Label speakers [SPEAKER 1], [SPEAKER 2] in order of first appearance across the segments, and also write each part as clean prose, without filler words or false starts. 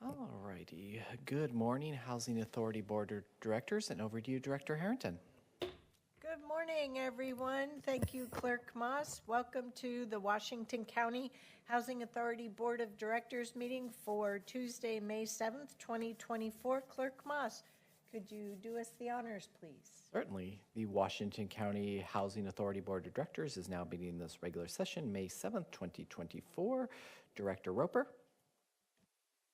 [SPEAKER 1] All righty. Good morning, Housing Authority Board of Directors, and over to you, Director Harrington.
[SPEAKER 2] Good morning, everyone. Thank you, Clerk Moss. Welcome to the Washington County Housing Authority Board of Directors meeting for Tuesday, May 7th, 2024. Clerk Moss, could you do us the honors, please?
[SPEAKER 1] Certainly. The Washington County Housing Authority Board of Directors is now beginning this regular session, May 7th, 2024. Director Roper.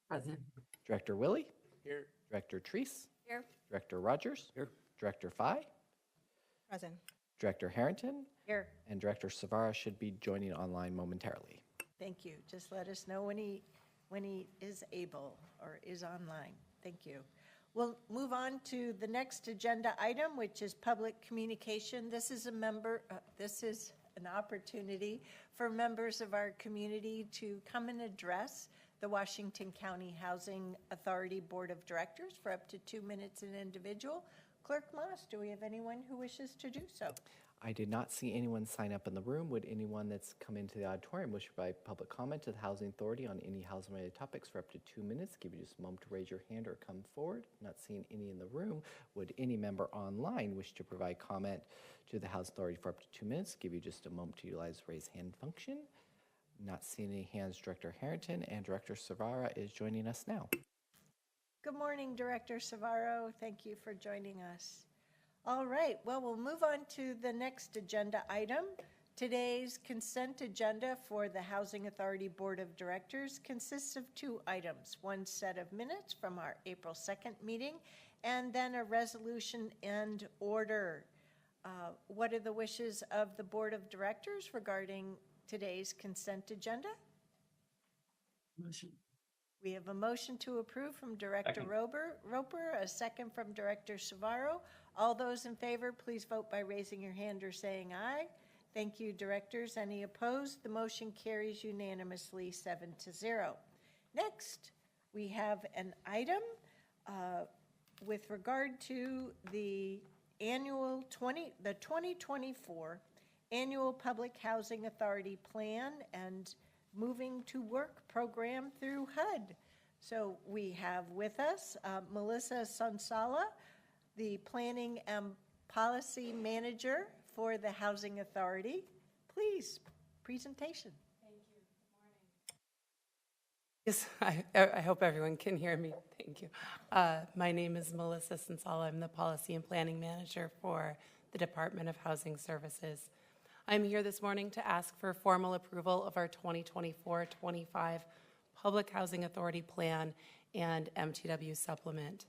[SPEAKER 3] Present.
[SPEAKER 1] Director Willie.
[SPEAKER 3] Here.
[SPEAKER 1] Director Treese.
[SPEAKER 2] Here.
[SPEAKER 1] Director Rogers.
[SPEAKER 3] Here.
[SPEAKER 1] Director Fye.
[SPEAKER 2] Present.
[SPEAKER 1] Director Harrington.
[SPEAKER 2] Here.
[SPEAKER 1] And Director Savara should be joining online momentarily.
[SPEAKER 2] Thank you. Just let us know when he is able or is online. Thank you. We'll move on to the next agenda item, which is public communication. This is an opportunity for members of our community to come and address the Washington County Housing Authority Board of Directors for up to 2 minutes an individual. Clerk Moss, do we have anyone who wishes to do so?
[SPEAKER 1] I did not see anyone sign up in the room. Would anyone that's come into the auditorium wish to provide public comment to the Housing Authority on any housing-related topics for up to 2 minutes? Give you just a moment to raise your hand or come forward. Not seeing any in the room. Would any member online wish to provide comment to the Housing Authority for up to 2 minutes? Give you just a moment to utilize the raise hand function. Not seeing any hands. Director Harrington and Director Savara is joining us now.
[SPEAKER 2] Good morning, Director Savaro. Thank you for joining us. All right, well, we'll move on to the next agenda item. Today's consent agenda for the Housing Authority Board of Directors consists of 2 items, one set of minutes from our April 2nd meeting, and then a resolution and order. What are the wishes of the Board of Directors regarding today's consent agenda?
[SPEAKER 3] Motion.
[SPEAKER 2] We have a motion to approve from Director Roper, a second from Director Savaro. All those in favor, please vote by raising your hand or saying aye. Thank you, directors. Any opposed? The motion carries unanimously 7-0. Next, we have an item with regard to the 2024 Annual Public Housing Authority Plan and Moving to Work program through HUD. So we have with us Melissa Sonsala, the Planning and Policy Manager for the Housing Authority. Please, presentation.
[SPEAKER 4] Thank you. Good morning. Yes, I hope everyone can hear me. Thank you. My name is Melissa Sonsala. I'm the Policy and Planning Manager for the Department of Housing Services. I'm here this morning to ask for formal approval of our 2024-25 Public Housing Authority Plan and MTW Supplement.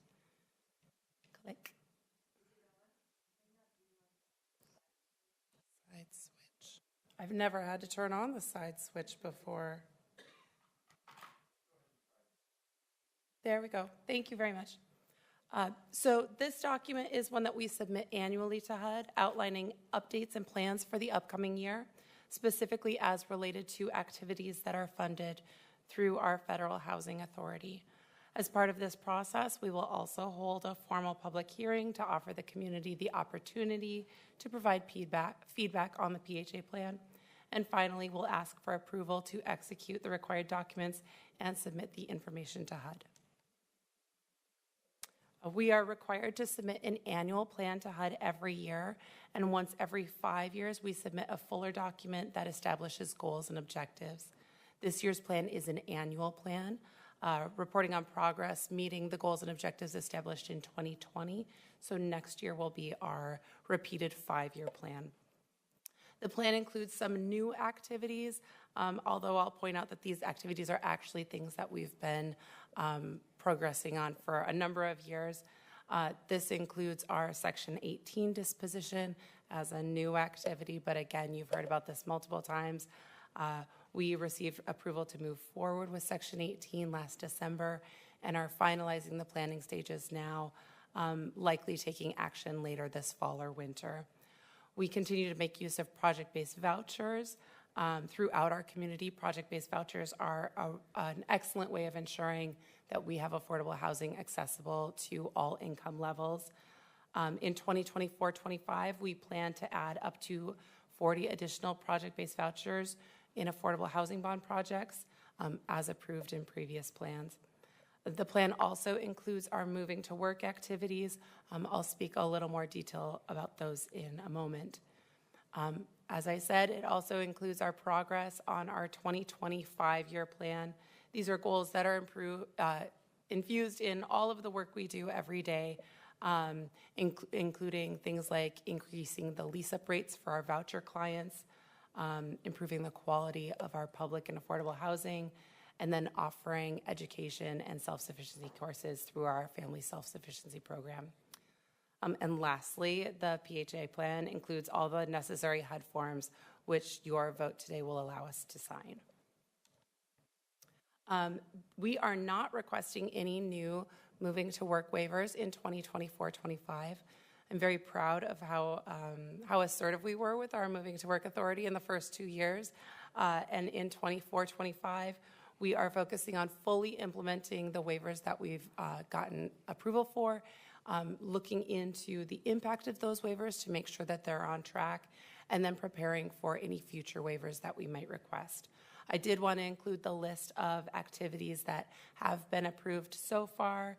[SPEAKER 4] Click. Side switch. I've never had to turn on the side switch before. There we go. Thank you very much. So this document is one that we submit annually to HUD, outlining updates and plans for the upcoming year, specifically as related to activities that are funded through our Federal Housing Authority. As part of this process, we will also hold a formal public hearing to offer the community the opportunity to provide feedback on the PHA plan. And finally, we'll ask for approval to execute the required documents and submit the information to HUD. We are required to submit an annual plan to HUD every year, and once every 5 years, we submit a fuller document that establishes goals and objectives. This year's plan is an annual plan, reporting on progress, meeting the goals and objectives established in 2020, so next year will be our repeated 5-year plan. The plan includes some new activities, although I'll point out that these activities are actually things that we've been progressing on for a number of years. This includes our Section 18 disposition as a new activity, but again, you've heard about this multiple times. We received approval to move forward with Section 18 last December and are finalizing the planning stages now, likely taking action later this fall or winter. We continue to make use of project-based vouchers. Throughout our community, project-based vouchers are an excellent way of ensuring that we have affordable housing accessible to all income levels. In 2024-25, we plan to add up to 40 additional project-based vouchers in affordable housing bond projects as approved in previous plans. The plan also includes our moving to work activities. I'll speak a little more detail about those in a moment. As I said, it also includes our progress on our 2025-year plan. These are goals that are infused in all of the work we do every day, including things like increasing the lease-up rates for our voucher clients, improving the quality of our public and affordable housing, and then offering education and self-sufficiency courses through our Family Self-Sufficiency Program. And lastly, the PHA plan includes all the necessary HUD forms, which your vote today will allow us to sign. We are not requesting any new moving to work waivers in 2024-25. I'm very proud of how assertive we were with our moving to work authority in the first 2 years. And in 24-25, we are focusing on fully implementing the waivers that we've gotten approval for, looking into the impact of those waivers to make sure that they're on track, and then preparing for any future waivers that we might request. I did want to include the list of activities that have been approved so far,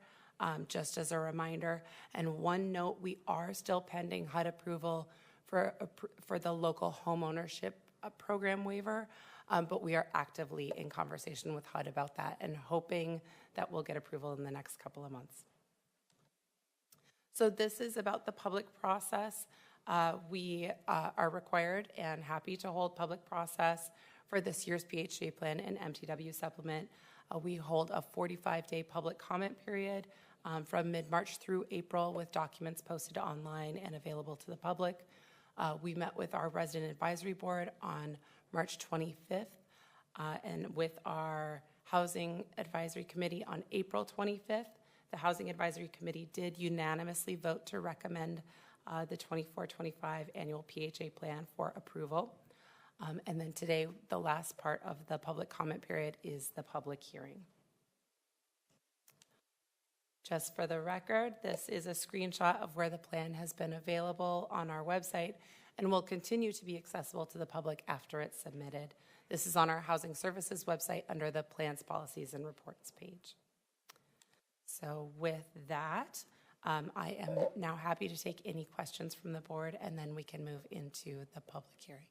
[SPEAKER 4] just as a reminder. And one note, we are still pending HUD approval for the local homeownership program waiver, but we are actively in conversation with HUD about that and hoping that we'll get approval in the next couple of months. So this is about the public process. We are required and happy to hold public process for this year's PHA plan and MTW supplement. We hold a 45-day public comment period from mid-March through April, with documents posted online and available to the public. We met with our resident advisory board on March 25th, and with our housing advisory committee on April 25th. The Housing Advisory Committee did unanimously vote to recommend the 24-25 annual PHA plan for approval. And then today, the last part of the public comment period is the public hearing. Just for the record, this is a screenshot of where the plan has been available on our website and will continue to be accessible to the public after it's submitted. This is on our Housing Services website under the Plans, Policies, and Reports page. So with that, I am now happy to take any questions from the board, and then we can move into the public hearing.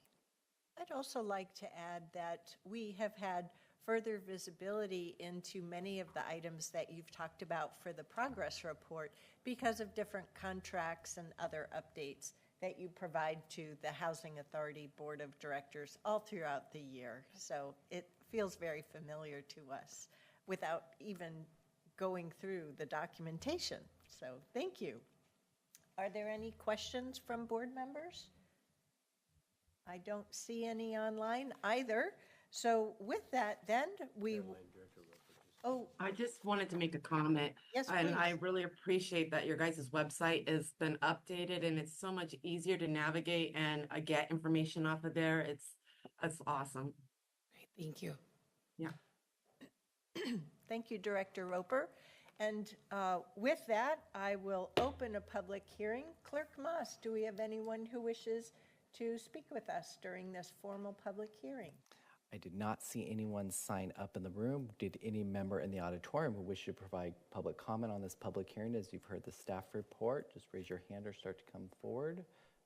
[SPEAKER 2] I'd also like to add that we have had further visibility into many of the items that you've talked about for the progress report because of different contracts and other updates that you provide to the Housing Authority Board of Directors all throughout the year. So it feels very familiar to us without even going through the documentation. So thank you. Are there any questions from board members? I don't see any online either. So with that, then we. Oh,
[SPEAKER 5] I just wanted to make a comment.
[SPEAKER 2] Yes,
[SPEAKER 5] And I
[SPEAKER 2] please.
[SPEAKER 5] really appreciate that your guys' website has been updated and it's so much easier to navigate and get information off of there. It's awesome.
[SPEAKER 4] Great, thank you.
[SPEAKER 5] Yeah.
[SPEAKER 2] Thank you, Director Roper. And with that, I will open a public hearing. Clerk Moss, do we have anyone who wishes to speak with us during this formal public hearing?
[SPEAKER 1] I did not see anyone sign up in the room. Did any member in the auditorium who wish to provide public comment on this public hearing? As you've heard the staff report, just raise your hand or start to come forward.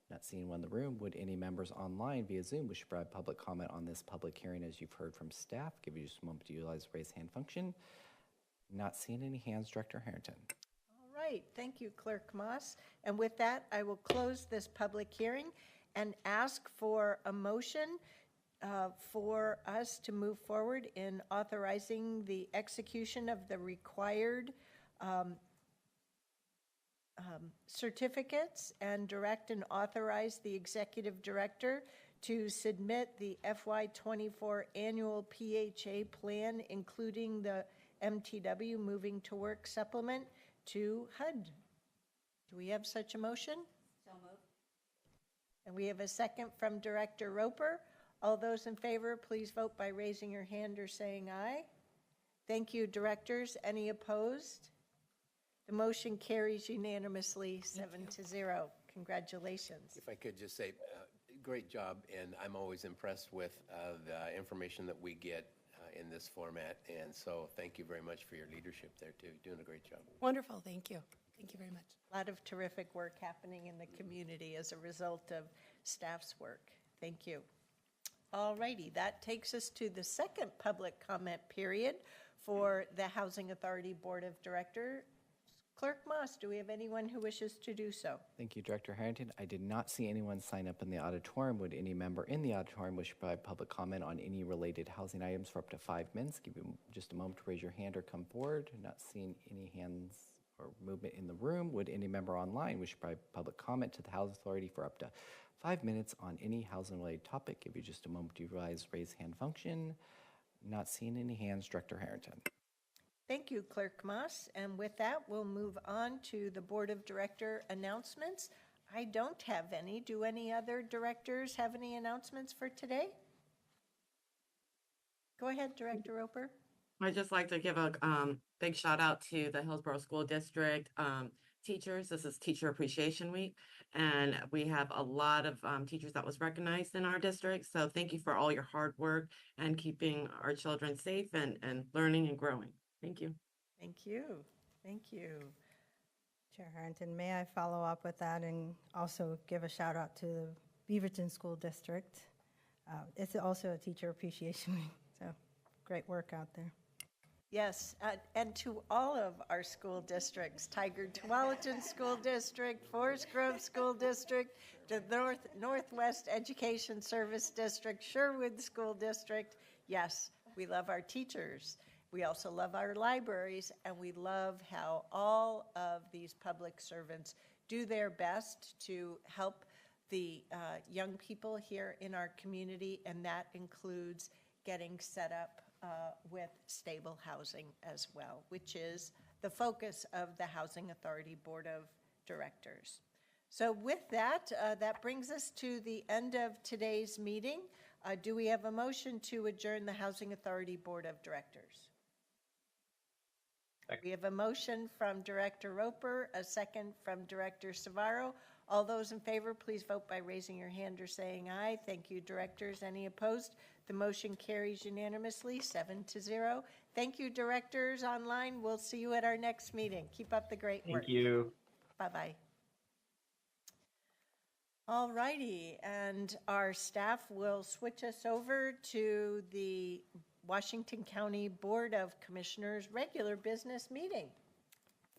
[SPEAKER 1] Not seeing one in the room. Would any members online via Zoom wish to provide public comment on this public hearing? As you've heard from staff, give you just a moment to utilize the raise hand function. Not seeing any hands. Director Harrington.
[SPEAKER 2] All right, thank you, Clerk Moss. And with that, I will close this public hearing and ask for a motion for us to move forward in authorizing the execution of the required certificates and direct and authorize the executive director to submit the FY24 annual PHA plan, including the MTW Moving to Work supplement, to HUD. Do we have such a motion?
[SPEAKER 6] So moved.
[SPEAKER 2] And we have a second from Director Roper. All those in favor, please vote by raising your hand or saying aye. Thank you, directors. Any opposed? The motion carries unanimously 7-0. Congratulations.
[SPEAKER 7] If I could just say, great job, and I'm always impressed with the information that we get
[SPEAKER 6] in this format. And so thank you very much for your leadership there, too. Doing a great job.
[SPEAKER 4] Wonderful, thank you. Thank you very much.
[SPEAKER 2] A lot of terrific work happening in the community as a result of staff's work. Thank you. All righty, that takes us to the second public comment period for the Housing Authority Board of Directors. Clerk Moss, do we have anyone who wishes to do so?
[SPEAKER 1] Thank you, Director Harrington. I did not see anyone sign up in the auditorium. Would any member in the auditorium wish to provide public comment on any related housing items for up to 5 minutes? Give you just a moment to raise your hand or come forward. Not seeing any hands or movement in the room. Would any member online wish to provide public comment to the Housing Authority for up to 5 minutes on any housing-related topic? Give you just a moment to utilize raise hand function. Not seeing any hands, Director Harrington.
[SPEAKER 2] Thank you, Clerk Moss. And with that, we'll move on to the Board of Director announcements. I don't have any. Do any other directors have any announcements for today? Go ahead, Director Roper.
[SPEAKER 5] I'd just like to give a big shout out to the Hillsboro School District teachers. This is Teacher Appreciation Week, and we have a lot of teachers that was recognized in our district. So thank you for all your hard work and keeping our children safe and learning and growing. Thank you.
[SPEAKER 2] Thank you. Thank you.
[SPEAKER 7] Chair Harrington, may I follow up with that and also give a shout out to the Beaverton School District? It's also a Teacher Appreciation Week, so great work out there.
[SPEAKER 2] Yes, and to all of our school districts, Tigard-Tualatin School District, Forest Grove School District, the Northwest Education Service District, Sherwood School District. Yes, we love our teachers. We also love our libraries, and we love how all of these public servants do their best to help the young people here in our community, and that includes getting set up with stable housing as well, which is the focus of the Housing Authority Board of Directors. So with that, that brings us to the end of today's meeting. Do we have a motion to adjourn the Housing Authority Board of Directors? We have a motion from Director Roper, a second from Director Savaro. All those in favor, please vote by raising your hand or saying aye. Thank you, directors. Any opposed? The motion carries unanimously, 7-0. Thank you, directors online. We'll see you at our next meeting. Keep up the great work.
[SPEAKER 8] Thank you.
[SPEAKER 2] Bye-bye. All righty, and our staff will switch us over to the Washington County Board of Commissioners regular business meeting.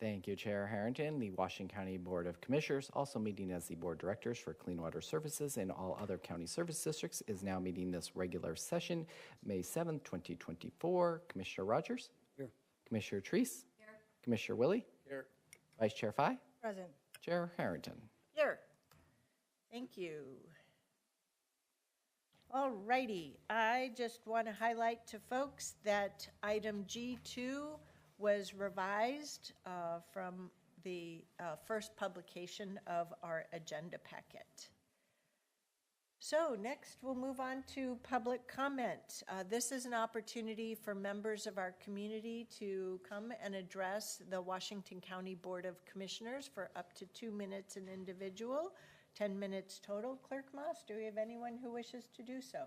[SPEAKER 1] Thank you, Chair Harrington. The Washington County Board of Commissioners, also meeting as the Board Directors for Clean Water Services and all other county service districts, is now meeting this regular session, May 7th, 2024. Commissioner Rogers?
[SPEAKER 8] Here.
[SPEAKER 1] Commissioner Treese? Here. Commissioner Willie?
[SPEAKER 6] Here.
[SPEAKER 1] Vice Chair Fye?
[SPEAKER 7] Present.
[SPEAKER 1] Chair Harrington?
[SPEAKER 2] Here. Thank you. All righty. I just want to highlight to folks that item G2 was revised from the first publication of our agenda packet. So next we'll move on to public comment. This is an opportunity for members of our community to come and address the Washington County Board of Commissioners for up to 2 minutes an individual, 10 minutes total. Clerk Moss, do we have anyone who wishes to do so?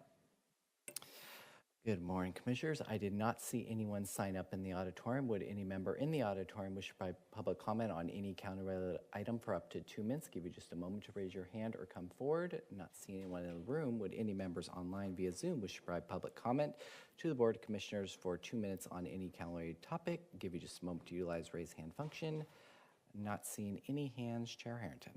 [SPEAKER 1] Good morning, Commissioners. I did not see anyone sign up in the auditorium. Would any member in the auditorium wish to provide public comment on any county-related item for up to 2 minutes? Give you just a moment to raise your hand or come forward. Not seeing anyone in the room. Would any members online via Zoom wish to provide public comment to the Board of Commissioners for 2 minutes on any county-related topic? Give you just a moment to utilize raise hand function. Not seeing any hands, Chair Harrington.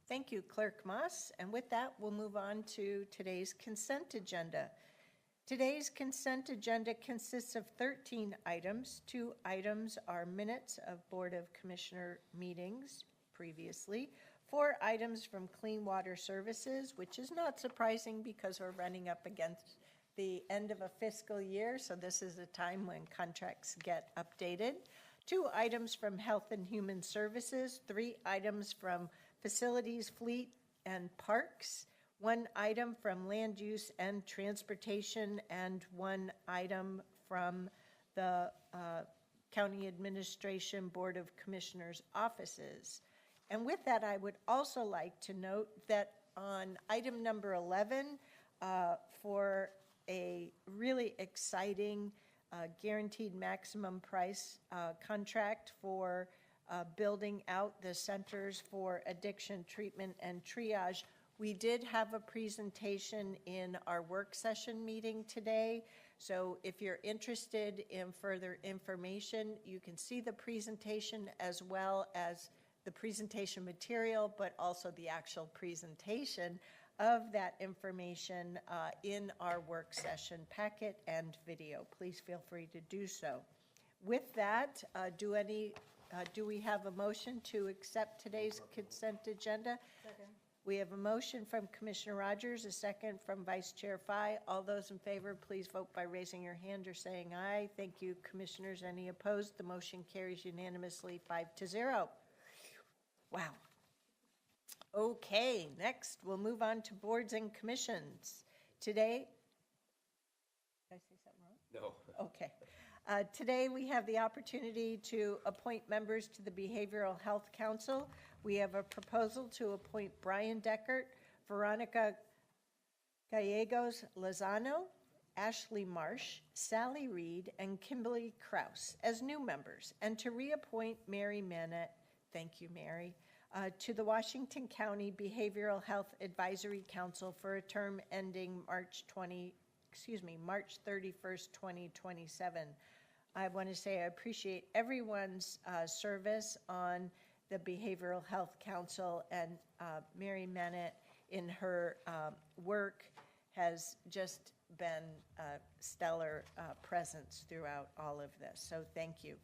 [SPEAKER 2] Thank you, Clerk Moss. And with that, we'll move on to today's consent agenda. Today's consent agenda consists of 13 items. 2 items are minutes of Board of Commissioner meetings previously. 4 items from Clean Water Services, which is not surprising because we're running up against the end of a fiscal year, so this is a time when contracts get updated. 2 items from Health and Human Services, 3 items from Facilities, Fleet, and Parks, 1 item from Land Use and Transportation, and 1 item from the County Administration Board of Commissioners offices. And with that, I would also like to note that on item number 11 for a really exciting guaranteed maximum price contract for building out the centers for addiction treatment and triage. We did have a presentation in our work session meeting today. So if you're interested in further information, you can see the presentation as well as the presentation material, but also the actual presentation of that information in our work session packet and video. Please feel free to do so. With that, do we have a motion to accept today's consent agenda?
[SPEAKER 7] Second.
[SPEAKER 2] We have a motion from Commissioner Rogers, a second from Vice Chair Fye. All those in favor, please vote by raising your hand or saying aye. Thank you, Commissioners. Any opposed? The motion carries unanimously 5-0. Wow. Okay, next we'll move on to boards and commissions. Today, did I say something wrong?
[SPEAKER 6] No.
[SPEAKER 2] Okay. Today we have the opportunity to appoint members to the Behavioral Health Council. We have a proposal to appoint Brian Deckert, Veronica Gallegos Lozano, Ashley Marsh, Sally Reed, and Kimberly Kraus as new members, and to reappoint Mary Manette, thank you, Mary, to the Washington County Behavioral Health Advisory Council for a term ending March 31st, 2027. I want to say I appreciate everyone's service on the Behavioral Health Council, and Mary Manette in her work has just been a stellar presence throughout all of this, so thank you.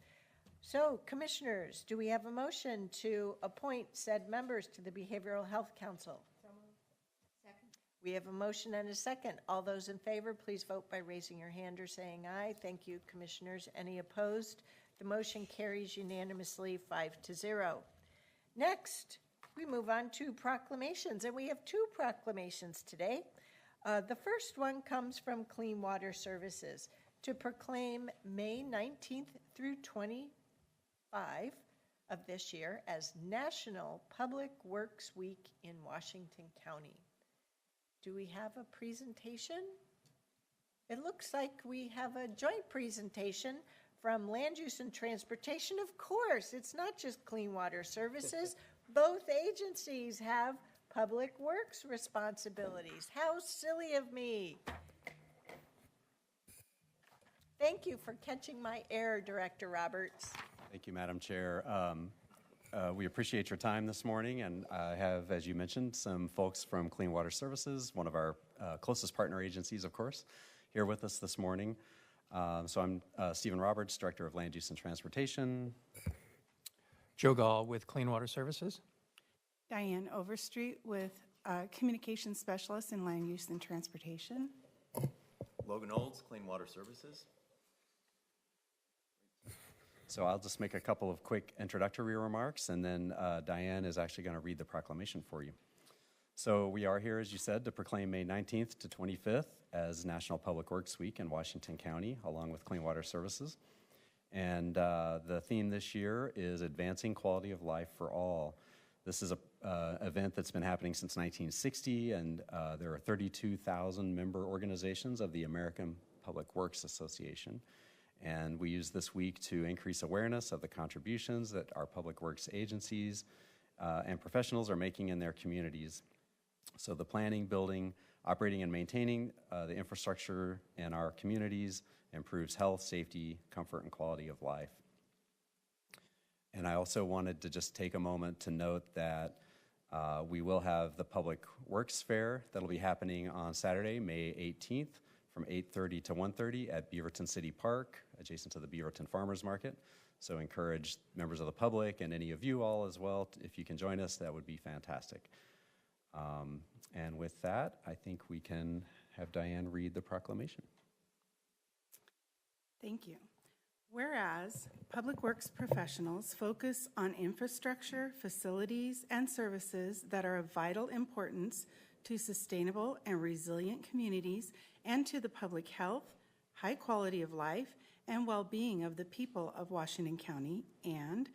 [SPEAKER 2] So, Commissioners, do we have a motion to appoint said members to the Behavioral Health Council?
[SPEAKER 7] Second.
[SPEAKER 2] We have a motion and a second. All those in favor, please vote by raising your hand or saying aye. Thank you, Commissioners. Any opposed? The motion carries unanimously 5-0. Next, we move on to proclamations, and we have 2 proclamations today. The first one comes from Clean Water Services to proclaim May 19th through 25 of this year as National Public Works Week in Washington County. Do we have a presentation? It looks like we have a joint presentation from Land Use and Transportation. Of course, it's not just Clean Water Services. Both agencies have public works responsibilities. How silly of me. Thank you for catching my error, Director Roberts.
[SPEAKER 8] Thank you, Madam Chair. We appreciate your time this morning, and I have, as you mentioned, some folks from Clean Water Services, one of our closest partner agencies, of course, here with us this morning. So I'm Stephen Roberts, Director of Land Use and Transportation.
[SPEAKER 9] Joe Gall with Clean Water Services.
[SPEAKER 10] Diane Overstreet with Communications Specialist in Land Use and Transportation.
[SPEAKER 11] Logan Olds, Clean Water Services.
[SPEAKER 8] So I'll just make a couple of quick introductory remarks, and then Diane is actually going to read the proclamation for you. So we are here, as you said, to proclaim May 19th to 25th as National Public Works Week in Washington County, along with Clean Water Services. And the theme this year is Advancing Quality of Life for All. This is an event that's been happening since 1960, and there are 32,000 member organizations of the American Public Works Association. And we use this week to increase awareness of the contributions that our public works agencies and professionals are making in their communities. So the planning, building, operating, and maintaining the infrastructure in our communities improves health, safety, comfort, and quality of life. And I also wanted to just take a moment to note that we will have the Public Works Fair that'll be happening on Saturday, May 18th from 8:30 to 1:30 at Beaverton City Park, adjacent to the Beaverton Farmers Market. So encourage members of the public and any of you all as well, if you can join us, that would be fantastic. And with that, I think we can have Diane read the proclamation.
[SPEAKER 10] Thank you. Whereas public works professionals focus on infrastructure, facilities, and services that are of vital importance to sustainable and resilient communities and to the public health, high quality of life, and well-being of the people of Washington County. And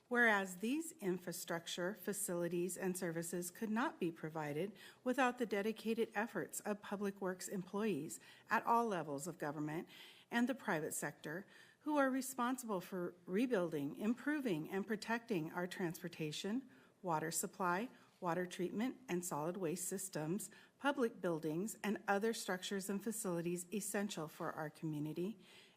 [SPEAKER 10] Whereas these infrastructure, facilities, and services could not be provided without the dedicated efforts of Public Works employees at all levels of government and the private sector, who are responsible for rebuilding, improving, and protecting our transportation, water supply, water treatment, and solid waste systems, public buildings, and other structures and facilities essential for our community.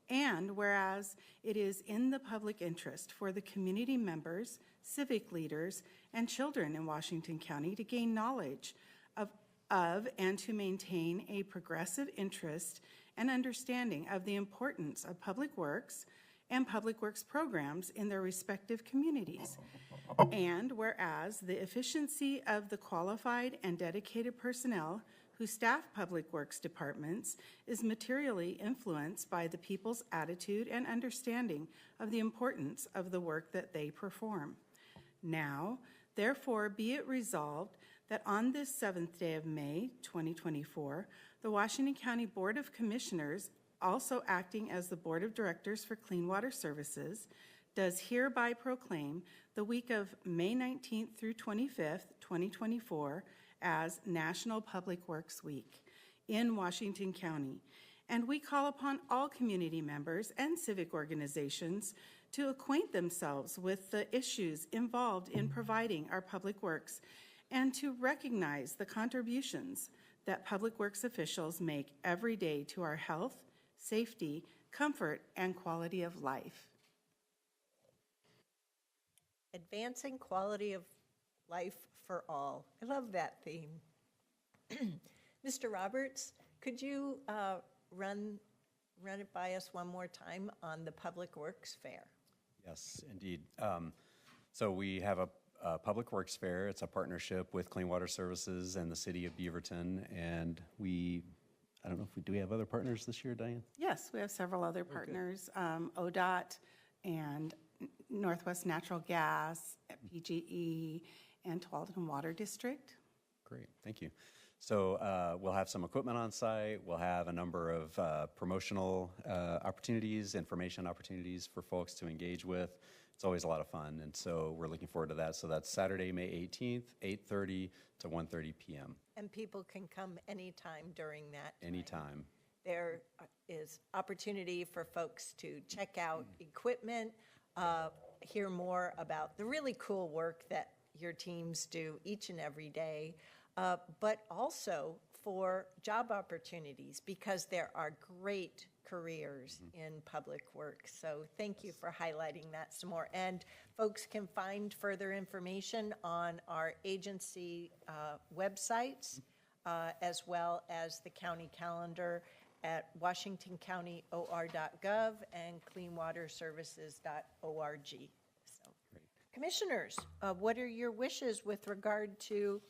[SPEAKER 10] And whereas it is in the public interest for the community members, civic leaders, and children in Washington County to gain knowledge of and to maintain a progressive interest and understanding of the importance of public works and public works programs in their respective communities. And whereas the efficiency of the qualified and dedicated personnel who staff public works departments is materially influenced by the people's attitude and understanding of the importance of the work that they perform. Now, therefore, be it resolved that on this 7th day of May, 2024, the Washington County Board of Commissioners, also acting as the Board of Directors for Clean Water Services, does hereby proclaim the week of May 19th through 25th, 2024, as National Public Works Week in Washington County. And we call upon all community members and civic organizations to acquaint themselves with the issues involved in providing our public works and to recognize the contributions that public works officials make every day to our health, safety, comfort, and quality of life.
[SPEAKER 2] Advancing quality of life for all. I love that theme. Mr. Roberts, could you run it by us one more time on the Public Works Fair?
[SPEAKER 8] Yes, indeed. So we have a Public Works Fair. It's a partnership with Clean Water Services and the City of Beaverton, and I don't know if do we have other partners this year, Diane?
[SPEAKER 10] Yes, we have several other partners, ODOT and Northwest Natural Gas, PGE, and Tualatin Water District.
[SPEAKER 8] Great, thank you. So we'll have some equipment on site. We'll have a number of promotional opportunities, information opportunities for folks to engage with. It's always a lot of fun, and so we're looking forward to that. So that's Saturday, May 18th, 8:30 to 1:30 p.m.
[SPEAKER 2] And people can come anytime during that time.
[SPEAKER 8] Anytime.
[SPEAKER 2] There is opportunity for folks to check out equipment, hear more about the really cool work that your teams do each and every day, but also for job opportunities, because there are great careers in public work. So thank you for highlighting that some more. And folks can find further information on our agency websites, as well as the county calendar at washingtoncountyOR.gov and cleanwaterservices.org. So, commissioners, what are your wishes with regard to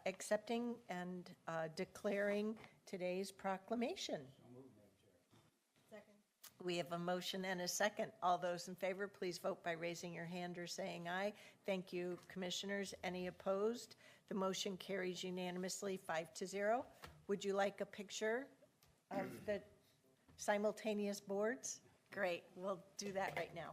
[SPEAKER 2] accepting and declaring today's proclamation? We have a motion and a second. All those in favor, please vote by raising your hand or saying aye. Thank you, commissioners. Any opposed? The motion carries unanimously 5-0. Would you like a picture of the simultaneous boards? Great, we'll do that right now.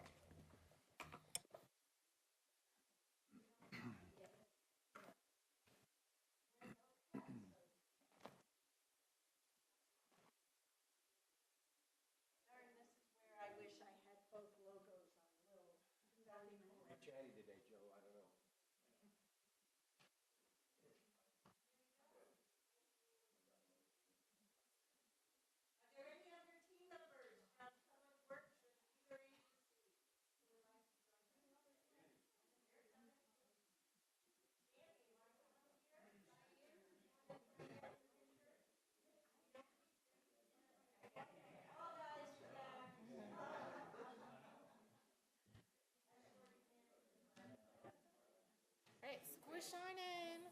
[SPEAKER 12] Shining.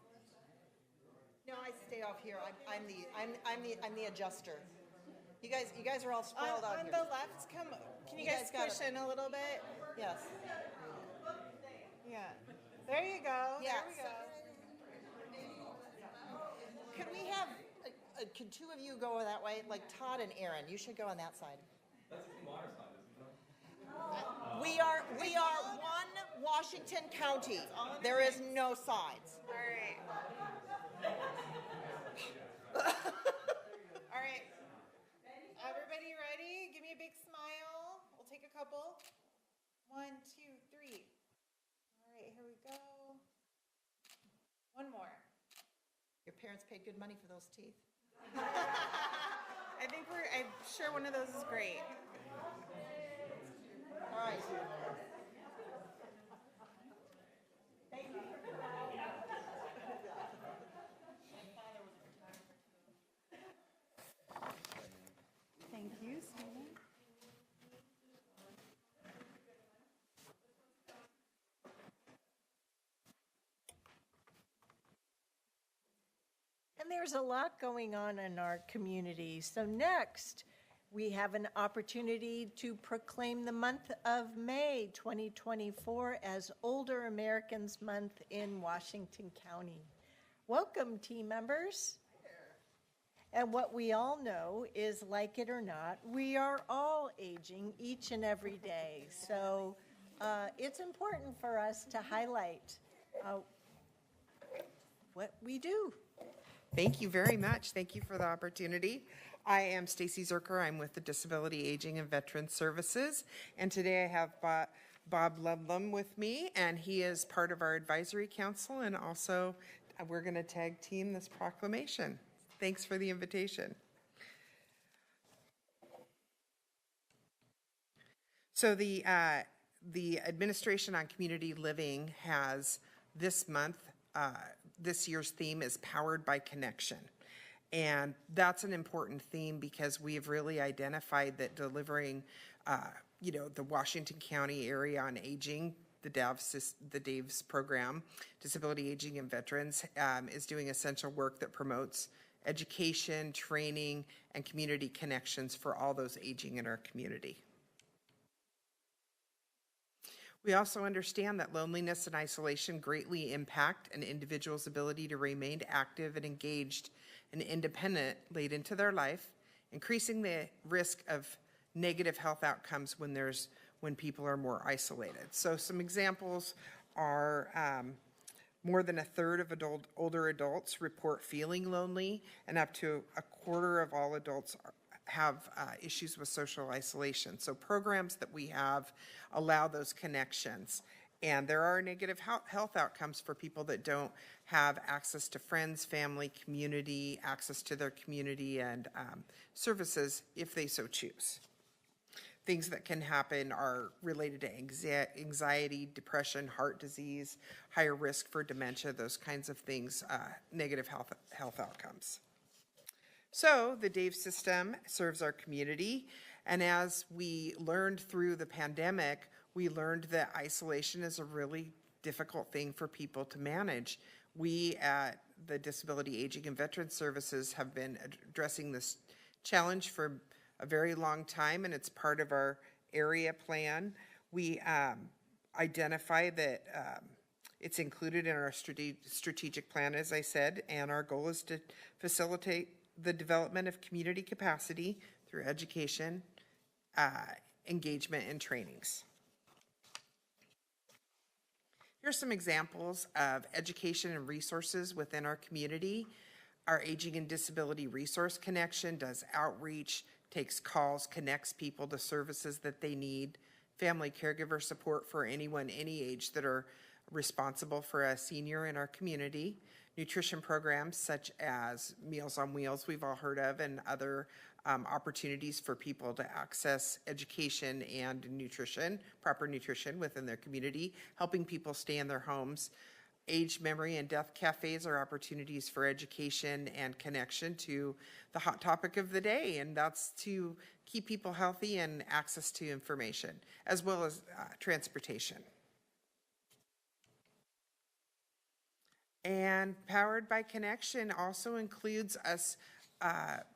[SPEAKER 12] No, I stay off here. I'm the adjuster. You guys are all sprawled out
[SPEAKER 13] on
[SPEAKER 12] here.
[SPEAKER 13] the left. Can you guys push in a little bit?
[SPEAKER 12] Yes.
[SPEAKER 13] Yeah. There you go.
[SPEAKER 12] Yeah.
[SPEAKER 13] There we go.
[SPEAKER 12] Could we have? Could two of you go that way? Like Todd and Aaron, you should go on that side. That's the water side, isn't it? We are one Washington County. There is no sides.
[SPEAKER 13] All right. All right. Everybody ready? Give me a big smile. We'll take a couple. 1, 2, 3. All right, here we go. One more.
[SPEAKER 12] Your parents paid good money for those teeth.
[SPEAKER 13] I'm sure one of those is great.
[SPEAKER 12] All right.
[SPEAKER 10] Thank you, Stephen.
[SPEAKER 2] And there's a lot going on in our community. So next, we have an opportunity to proclaim the month of May 2024 as Older Americans Month in Washington County. Welcome, team members. And what we all know is, like it or not, we are all aging each and every day. So it's important for us to highlight what we do.
[SPEAKER 14] Thank you very much. Thank you for the opportunity. I am Stacy Zerker. I'm with the Disability Aging and Veterans Services. And today I have Bob Ludlam with me, and he is part of our advisory council. And also, we're going to tag team this proclamation. Thanks for the invitation. So the Administration on Community Living has this month, this year's theme is Powered by Connection. And that's an important theme because we've really identified that delivering, the Washington County Area on Aging, the DAVES program, Disability Aging and Veterans, is doing essential work that promotes education, training, and community connections for all those aging in our community. We also understand that loneliness and isolation greatly impact an individual's ability to remain active and engaged and independent late into their life, increasing the risk of negative health outcomes when people are more isolated. So some examples are more than a third of older adults report feeling lonely, and up to a quarter of all adults have issues with social isolation. So programs that we have allow those connections. And there are negative health outcomes for people that don't have access to friends, family, community, access to their community and services if they so choose. Things that can happen are related to anxiety, depression, heart disease, higher risk for dementia, those kinds of things, negative health outcomes. So the DAVE system serves our community, and as we learned through the pandemic, we learned that isolation is a really difficult thing for people to manage. We at the Disability Aging and Veterans Services have been addressing this challenge for a very long time, and it's part of our area plan. We identify that it's included in our strategic plan, as I said, and our goal is to facilitate the development of community capacity through education, engagement, and trainings. Here's some examples of education and resources within our community. Our Aging and Disability Resource Connection does outreach, takes calls, connects people to services that they need, family caregiver support for anyone, any age that are responsible for a senior in our community, nutrition programs such as Meals on Wheels we've all heard of, and other opportunities for people to access education and nutrition, proper nutrition within their community, helping people stay in their homes. Age, memory, and death cafes are opportunities for education and connection to the hot topic of the day, and that's to keep people healthy and access to information, as well as transportation. And Powered by Connection also includes us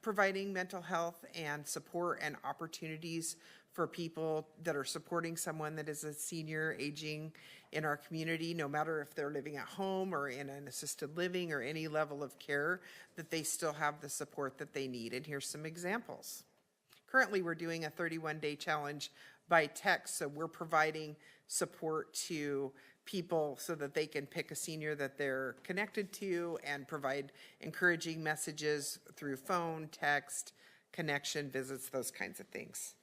[SPEAKER 14] providing mental health and support and opportunities for people that are supporting someone that is a senior aging in our community, no matter if they're living at home or in an assisted living or any level of care, that they still have the support that they need. And here's some examples. Currently, we're doing a 31-day challenge by text. So we're providing support to people so that they can pick a senior that they're connected to and provide encouraging messages through phone, text, connection, visits, those kinds of things.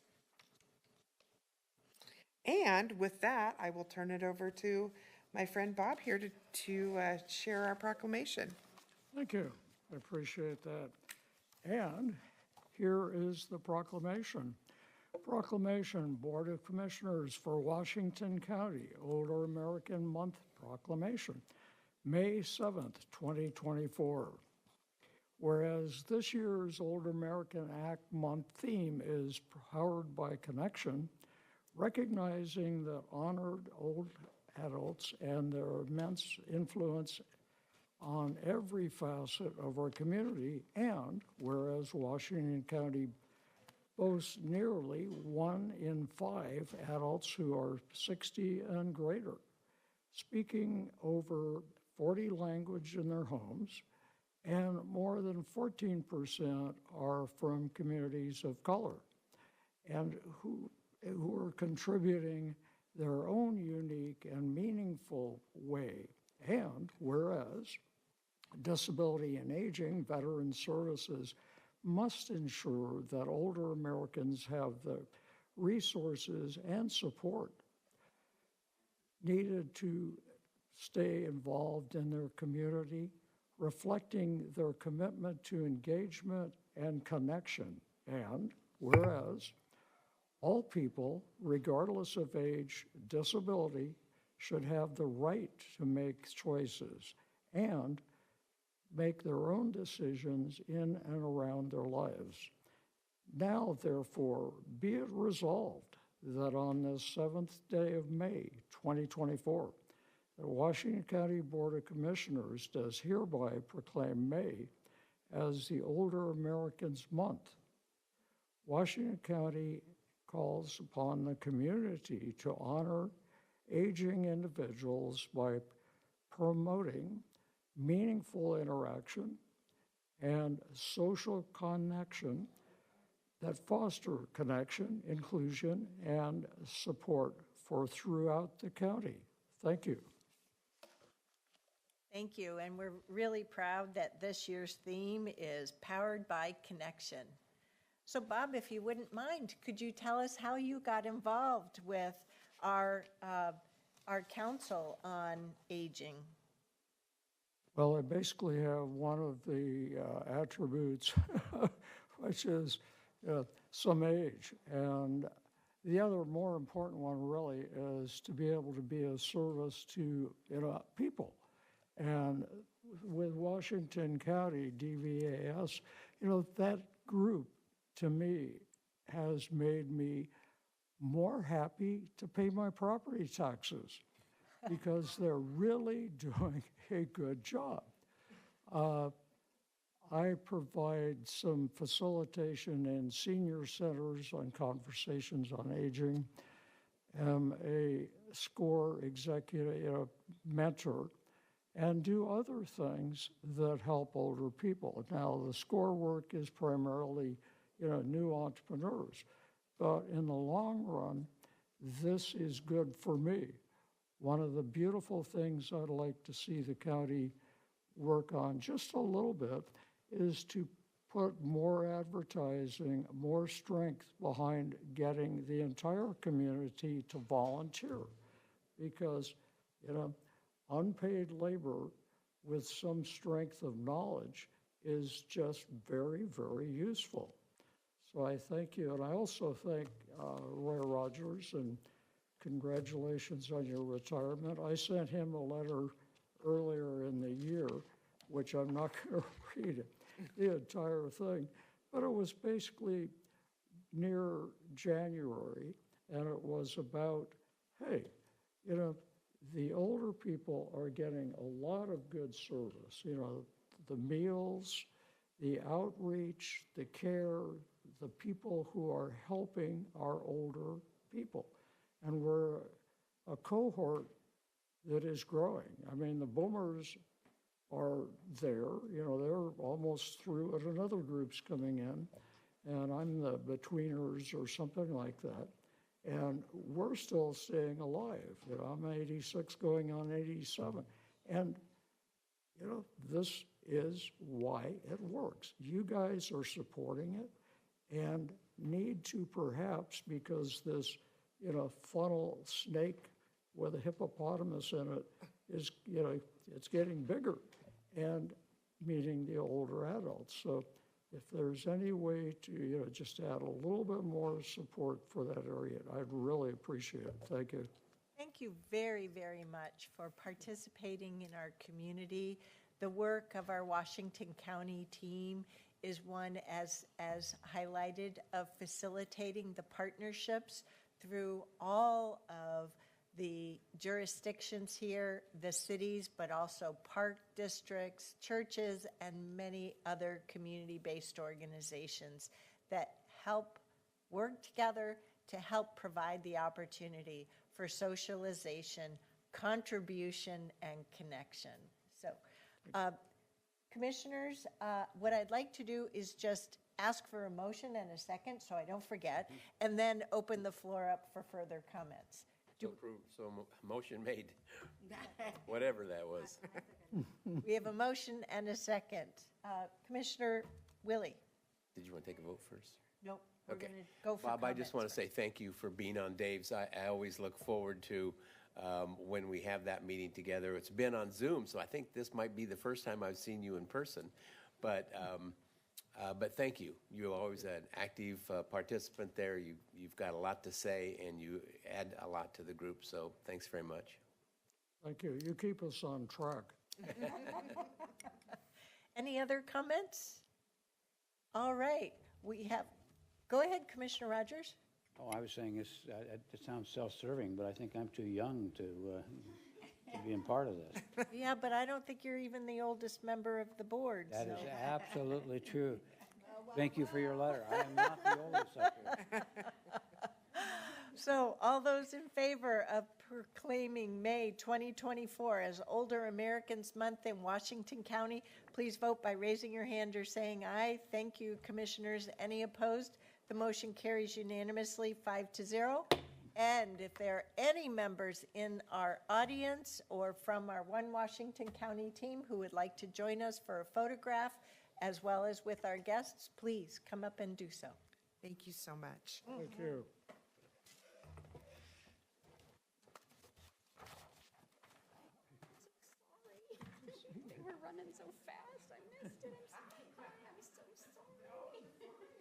[SPEAKER 14] And with that, I will turn it over to my friend Bob here to share our proclamation.
[SPEAKER 15] Thank you. I appreciate that. And here is the proclamation. Proclamation, Board of Commissioners for Washington County, Older American Month Proclamation, May 7th, 2024. Whereas this year's Older American Act Month theme is Powered by Connection, recognizing the honored old adults and their immense influence on every facet of our community, and whereas Washington County boasts nearly 1 in 5 adults who are 60 and greater, speaking over 40 languages in their homes, and more than 14% are from communities of color, and who are contributing their own unique and meaningful way. And whereas Disability and Aging Veteran Services must ensure that older Americans have the resources and support needed to stay involved in their community, reflecting their commitment to engagement and connection. And whereas all people, regardless of age, disability, should have the right to make choices and make their own decisions in and around their lives. Now, therefore, be it resolved that on this 7th day of May, 2024, the Washington County Board of Commissioners does hereby proclaim May as the Older Americans Month. Washington County calls upon the community to honor aging individuals by promoting meaningful interaction and social connection that foster connection, inclusion, and support for throughout the county. Thank you.
[SPEAKER 2] Thank you, and we're really proud that this year's theme is Powered by Connection. So Bob, if you wouldn't mind, could you tell us how you got involved with our Council on Aging?
[SPEAKER 15] Well, I basically have one of the attributes, which is some age. And the other more important one really is to be able to be of service to people. And with Washington County, DVAS, that group to me has made me more happy to pay my property taxes because they're really doing a good job. I provide some facilitation in senior centers on conversations on aging. I'm a SCORE executive mentor and do other things that help older people. Now, the SCORE work is primarily, new entrepreneurs, but in the long run, this is good for me. One of the beautiful things I'd like to see the county work on just a little bit is to put more advertising, more strength behind getting the entire community to volunteer. Because, unpaid labor with some strength of knowledge is just very, very useful. So I thank you. And I also thank Roy Rogers, and congratulations on your retirement. I sent him a letter earlier in the year, which I'm not going to read the entire thing, but it was basically near January, and it was about, hey, the older people are getting a lot of good service, the meals, the outreach, the care, the people who are helping our older people. And we're a cohort that is growing. I mean, the boomers are there, they're almost through, and another group's coming in, and I'm the betweeners or something like that. And we're still staying alive. You know, I'm 86 going on 87. And, you know, this is why it works. You guys are supporting it and need to perhaps, because this, you know, funnel snake with a hippopotamus in it is, you know, it's getting bigger and meeting the older adults. So if there's any way to, you know, just add a little bit more support for that area, I'd really appreciate it. Thank you.
[SPEAKER 2] Thank you very, very much for participating in our community. The work of our Washington County team is one, as highlighted, of facilitating the partnerships through all of the jurisdictions here, the cities, but also park districts, churches, and many other community-based organizations that help work together to help provide the opportunity for socialization, contribution, and connection. So, commissioners, what I'd like to do is just ask for a motion and a second so I don't forget, and then open the floor up for further comments.
[SPEAKER 6] Motion made, whatever that was.
[SPEAKER 2] We have a motion and a second. Commissioner Willie?
[SPEAKER 6] Did you want to take a vote first?
[SPEAKER 2] Nope, we're
[SPEAKER 6] Okay.
[SPEAKER 2] going to go for
[SPEAKER 6] Bob,
[SPEAKER 2] comments.
[SPEAKER 6] I just want to say thank you for being on Dave's. I always look forward to when we have that meeting together. It's been on Zoom, so I think this might be the first time I've seen you in person. But thank you. You're always an active participant there. You've got a lot to say, and you add a lot to the group, so thanks very much.
[SPEAKER 15] Thank you. You keep us on track.
[SPEAKER 2] Any other comments? All right, we have, go ahead, Commissioner Rogers.
[SPEAKER 16] Oh, I was saying this, it sounds self-serving, but I think I'm too young to be a part of this.
[SPEAKER 2] Yeah, but I don't think you're even the oldest member of the board.
[SPEAKER 16] That
[SPEAKER 2] so.
[SPEAKER 16] is absolutely true. Thank you for your letter. I am not the oldest up here.
[SPEAKER 2] So all those in favor of proclaiming May 2024 as Older Americans Month in Washington County, please vote by raising your hand or saying aye. Thank you, commissioners. Any opposed? The motion carries unanimously 5-0. And if there are any members in our audience or from our One Washington County team who would like to join us for a photograph, as well as with our guests, please come up and do so.
[SPEAKER 14] Thank you so much.
[SPEAKER 15] Thank you.
[SPEAKER 17] They were running so fast. I missed it. I'm so sorry.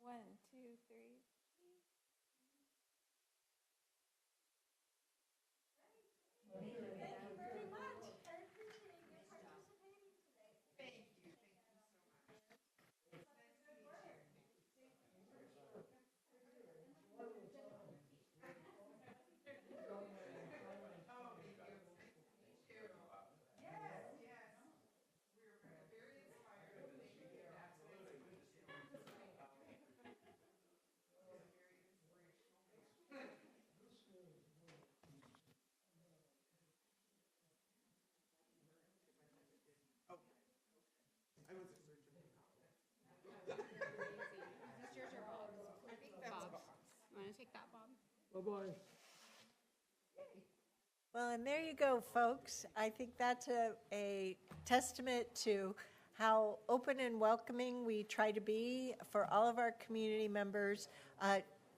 [SPEAKER 17] One, two, three. Thank you very much. I appreciate you participating today. Thank you. Thank you so much. Good work. Take that, Bob.
[SPEAKER 15] Bye-bye.
[SPEAKER 2] Well, and there you go, folks. I think that's a testament to how open and welcoming we try to be for all of our community members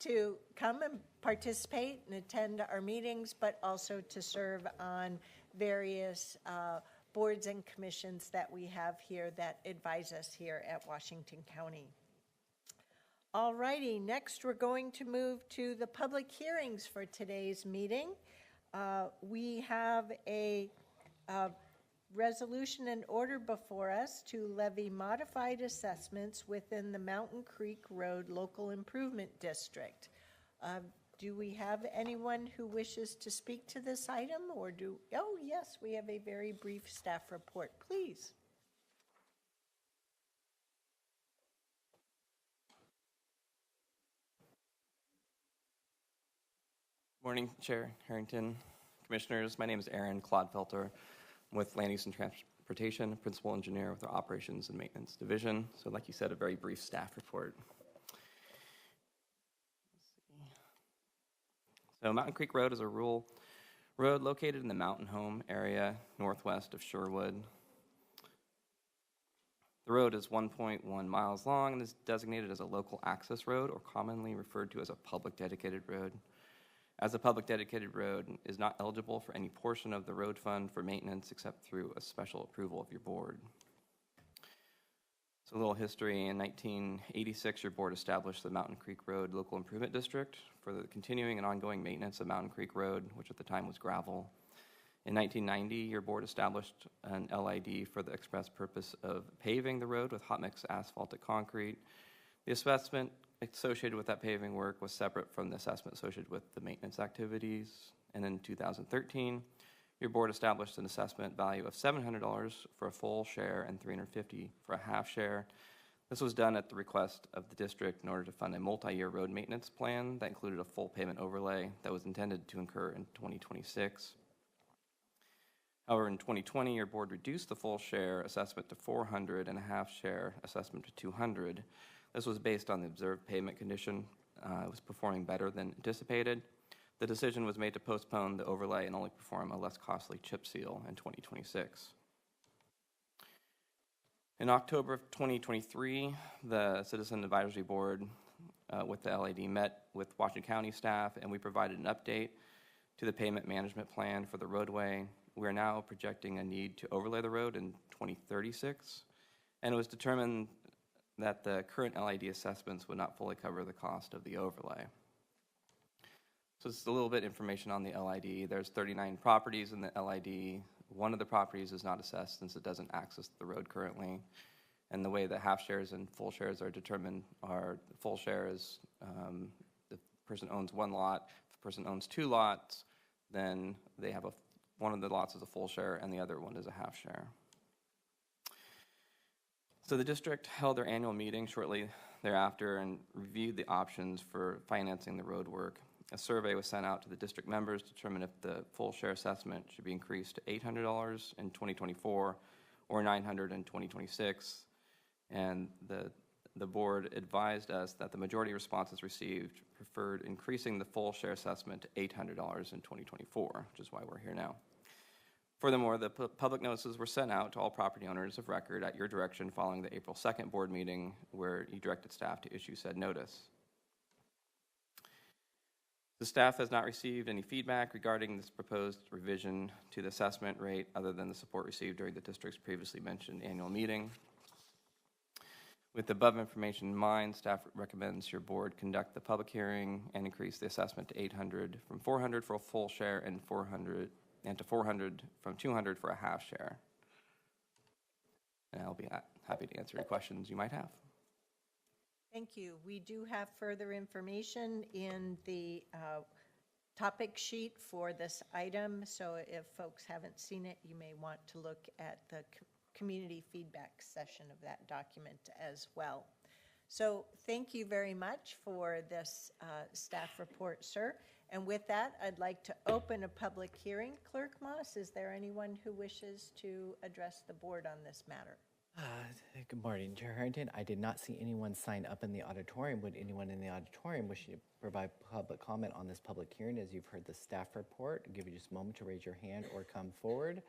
[SPEAKER 2] to come and participate and attend our meetings, but also to serve on various boards and commissions that we have here that advise us here at Washington County. All righty, next we're going to move to the public hearings for today's meeting. We have a resolution and order before us to levy modified assessments within the Mountain Creek Road Local Improvement District. Do we have anyone who wishes to speak to this item, or oh yes, we have a very brief staff report, please.
[SPEAKER 18] Morning, Chair Harrington, Commissioners. My name is Aaron Clodfelter. I'm with Land Use and Transportation, Principal Engineer with our Operations and Maintenance Division. So like you said, a very brief staff report. So Mountain Creek Road is a rural road located in the Mountain Home area northwest of Sherwood. The road is 1.1 miles long and is designated as a local access road, or commonly referred to as a public dedicated road. As a public dedicated road is not eligible for any portion of the road fund for maintenance except through a special approval of your board. So a little history. In 1986, your board established the Mountain Creek Road Local Improvement District for the continuing and ongoing maintenance of Mountain Creek Road, which at the time was gravel. In 1990, your board established an LID for the express purpose of paving the road with hot mix asphaltic concrete. The assessment associated with that paving work was separate from the assessment associated with the maintenance activities. And in 2013, your board established an assessment value of $700 for a full share and $350 for a half share. This was done at the request of the district in order to fund a multi-year road maintenance plan that included a full payment overlay that was intended to incur in 2026. However, in 2020, your board reduced the full share assessment to $400 and a half share assessment to $200. This was based on the observed payment condition. It was performing better than anticipated. The decision was made to postpone the overlay and only perform a less costly chip seal in 2026. In October of 2023, the Citizen Advisory Board with the LAD met with Washington County staff, and we provided an update to the payment management plan for the roadway. We are now projecting a need to overlay the road in 2036, and it was determined that the current LID assessments would not fully cover the cost of the overlay. So just a little bit information on the LID. There's 39 properties in the LID. One of the properties is not assessed since it doesn't access the road currently. And the way that half shares and full shares are determined are full share is the person owns one lot. If the person owns two lots, then they have one of the lots is a full share and the other one is a half share. So the district held their annual meeting shortly thereafter and reviewed the options for financing the road work. A survey was sent out to the district members to determine if the full share assessment should be increased to $800 in 2024 or $900 in 2026. And the board advised us that the majority of responses received preferred increasing the full share assessment to $800 in 2024, which is why we're here now. Furthermore, the public notices were sent out to all property owners of record at your direction following the April 2nd board meeting, where you directed staff to issue said notice. The staff has not received any feedback regarding this proposed revision to the assessment rate other than the support received during the district's previously mentioned annual meeting. With the above information in mind, staff recommends your board conduct the public hearing and increase the assessment to $800 from $400 for a full share and to $400 from $200 for a half share. And I'll be happy to answer any questions you might have.
[SPEAKER 2] Thank you. We do have further information in the topic sheet for this item, so if folks haven't seen it, you may want to look at the community feedback session of that document as well. So thank you very much for this staff report, sir. And with that, I'd like to open a public hearing. Clerk Moss, is there anyone who wishes to address the board on this matter?
[SPEAKER 1] Good morning, Chair Harrington. I did not see anyone sign up in the auditorium. Would anyone in the auditorium wish to provide public comment on this public hearing? As you've heard the staff report, I'll give you just a moment to raise your hand or come forward.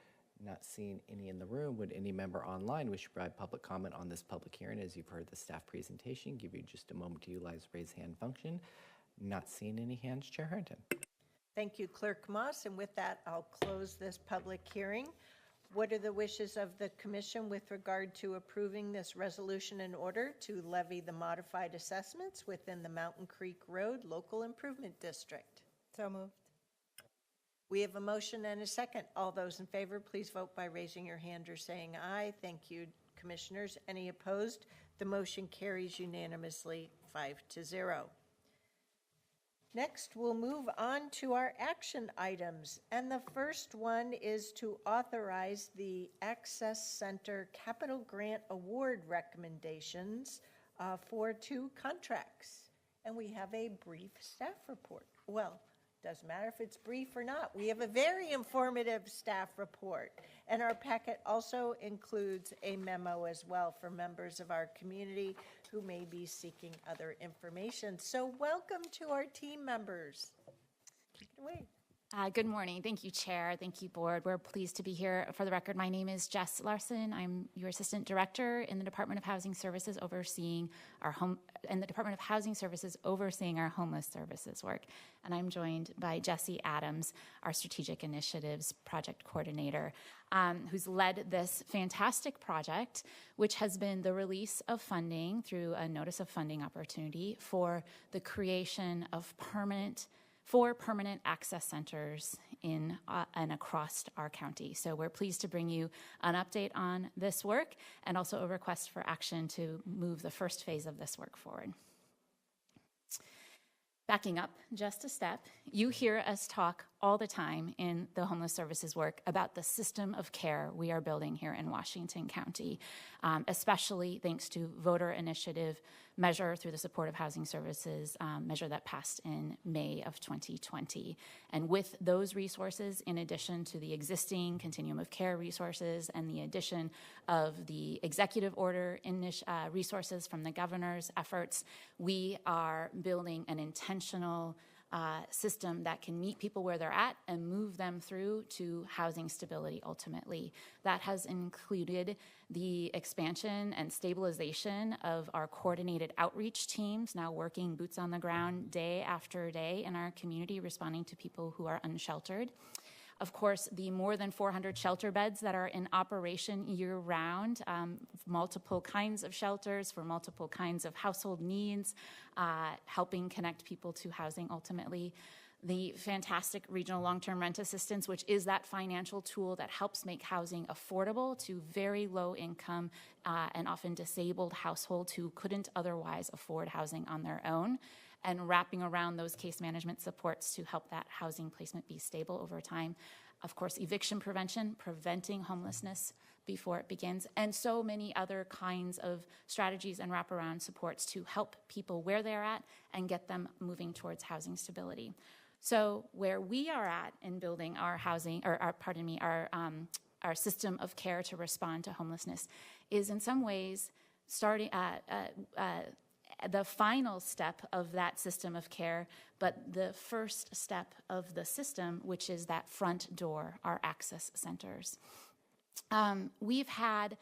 [SPEAKER 1] Not seeing any in the room. Would any member online wish to provide public comment on this public hearing? As you've heard the staff presentation, give you just a moment to utilize the raise hand function. Not seeing any hands, Chair Harrington.
[SPEAKER 2] Thank you, Clerk Moss. And with that, I'll close this public hearing. What are the wishes of the commission with regard to approving this resolution in order to levy the modified assessments within the Mountain Creek Road Local Improvement District?
[SPEAKER 7] So moved.
[SPEAKER 2] We have a motion and a second. All those in favor, please vote by raising your hand or saying aye. Thank you, commissioners. Any opposed? The motion carries unanimously 5-0. Next, we'll move on to our action items. And the first one is to authorize the Access Center Capital Grant Award recommendations for 2 contracts. And we have a brief staff report. Well, doesn't matter if it's brief or not. We have a very informative staff report. And our packet also includes a memo as well for members of our community who may be seeking other information. So welcome to our team members. Take it away.
[SPEAKER 19] Good morning. Thank you, Chair. Thank you, Board. We're pleased to be here. For the record, my name is Jess Larson. I'm your Assistant Director in the Department of Housing Services overseeing our homeless services work. And I'm joined by Jesse Adams, our Strategic Initiatives Project Coordinator, who's led this fantastic project, which has been the release of funding through a notice of funding opportunity for the creation of permanent access centers in and across our county. So we're pleased to bring you an update on this work and also a request for action to move the first phase of this work forward. Backing up just a step, you hear us talk all the time in the homeless services work about the system of care we are building here in Washington County, especially thanks to voter initiative measure through the Supportive Housing Services measure that passed in May of 2020. And with those resources, in addition to the existing continuum of care resources and the addition of the executive order resources from the governor's efforts, we are building an intentional system that can meet people where they're at and move them through to housing stability ultimately. That has included the expansion and stabilization of our coordinated outreach teams, now working boots on the ground day after day in our community, responding to people who are unsheltered. Of course, the more than 400 shelter beds that are in operation year-round, multiple kinds of shelters for multiple kinds of household needs, helping connect people to housing ultimately. The fantastic regional long-term rent assistance, which is that financial tool that helps make housing affordable to very low-income and often disabled households who couldn't otherwise afford housing on their own, and wrapping around those case management supports to help that housing placement be stable over time. Of course, eviction prevention, preventing homelessness before it begins, and so many other kinds of strategies and wraparound supports to help people where they're at and get them moving towards housing stability. So where we are at in building our housing, or our system of care to respond to homelessness is in some ways starting the final step of that system of care, but the first step of the system, which is that front door, our access centers. We've had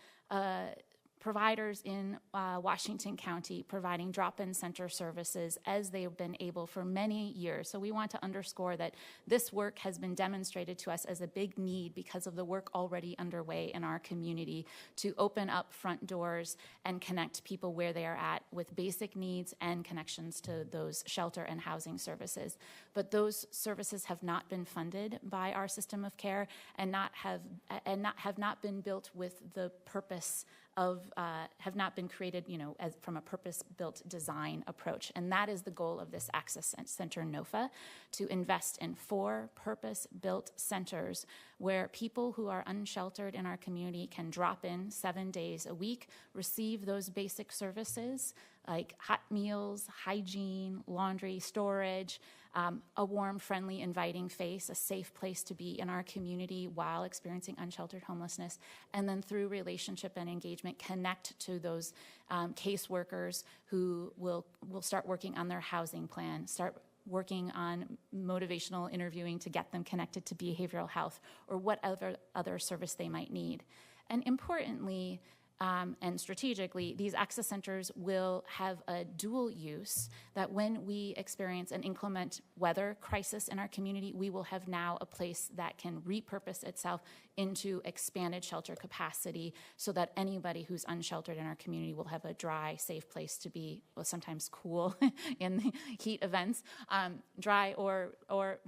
[SPEAKER 19] providers in Washington County providing drop-in center services as they've been able for many years. So we want to underscore that this work has been demonstrated to us as a big need because of the work already underway in our community to open up front doors and connect people where they are at with basic needs and connections to those shelter and housing services. But those services have not been funded by our system of care and have not been built with the purpose of, have not been created, as from a purpose-built design approach. And that is the goal of this Access Center NOFA, to invest in 4 purpose-built centers where people who are unsheltered in our community can drop in 7 days a week, receive those basic services like hot meals, hygiene, laundry, storage, a warm, friendly, inviting face, a safe place to be in our community while experiencing unsheltered homelessness, and then through relationship and engagement, connect to those caseworkers who will start working on their housing plan, start working on motivational interviewing to get them connected to behavioral health or whatever other service they might need. And importantly, and strategically, these access centers will have a dual use that when we experience an inclement weather crisis in our community, we will have now a place that can repurpose itself into expanded shelter capacity so that anybody who's unsheltered in our community will have a dry, safe place to be, well, sometimes cool in the heat events, dry or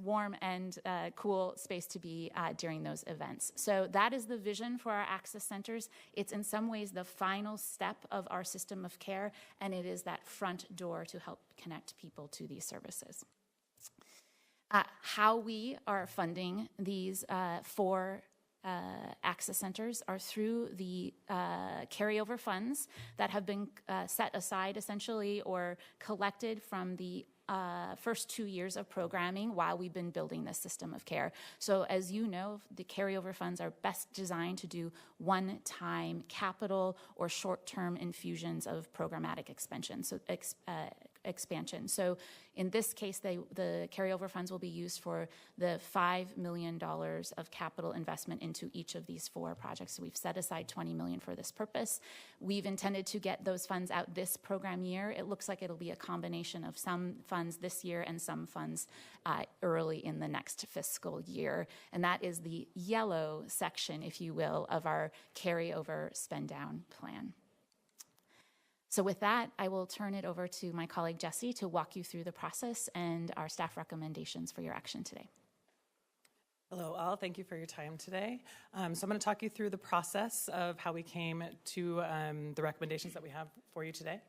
[SPEAKER 19] warm and cool space to be during those events. So that is the vision for our access centers. It's in some ways the final step of our system of care, and it is that front door to help connect people to these services. How we are funding these four access centers are through the carryover funds that have been set aside essentially or collected from the first 2 years of programming while we've been building this system of care. So as you know, the carryover funds are best designed to do one-time capital or short-term infusions of programmatic expansion. So in this case, the carryover funds will be used for the $5 million of capital investment into each of these four projects. So we've set aside $20 million for this purpose. We've intended to get those funds out this program year. It looks like it'll be a combination of some funds this year and some funds early in the next fiscal year. And that is the yellow section, if you will, of our carryover spend down plan. So with that, I will turn it over to my colleague Jesse to walk you through the process and our staff recommendations for your action today.
[SPEAKER 20] Hello all, thank you for your time today. So I'm going to talk you through the process of how we came to the recommendations that we have for you today.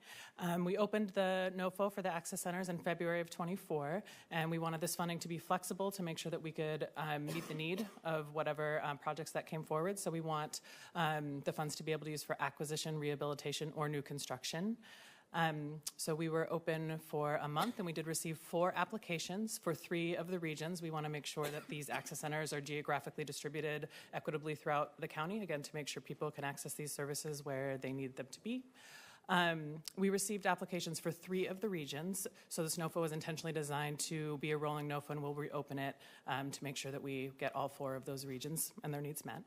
[SPEAKER 20] We opened the NOFO for the access centers in February of 24, and we wanted this funding to be flexible to make sure that we could meet the need of whatever projects that came forward. So we want the funds to be able to use for acquisition, rehabilitation, or new construction. So we were open for a month, and we did receive 4 applications for 3 of the regions. We want to make sure that these access centers are geographically distributed equitably throughout the county, again, to make sure people can access these services where they need them to be. We received applications for 3 of the regions, so this NOFO was intentionally designed to be a rolling NOFO, and we'll reopen it to make sure that we get all 4 of those regions and their needs met.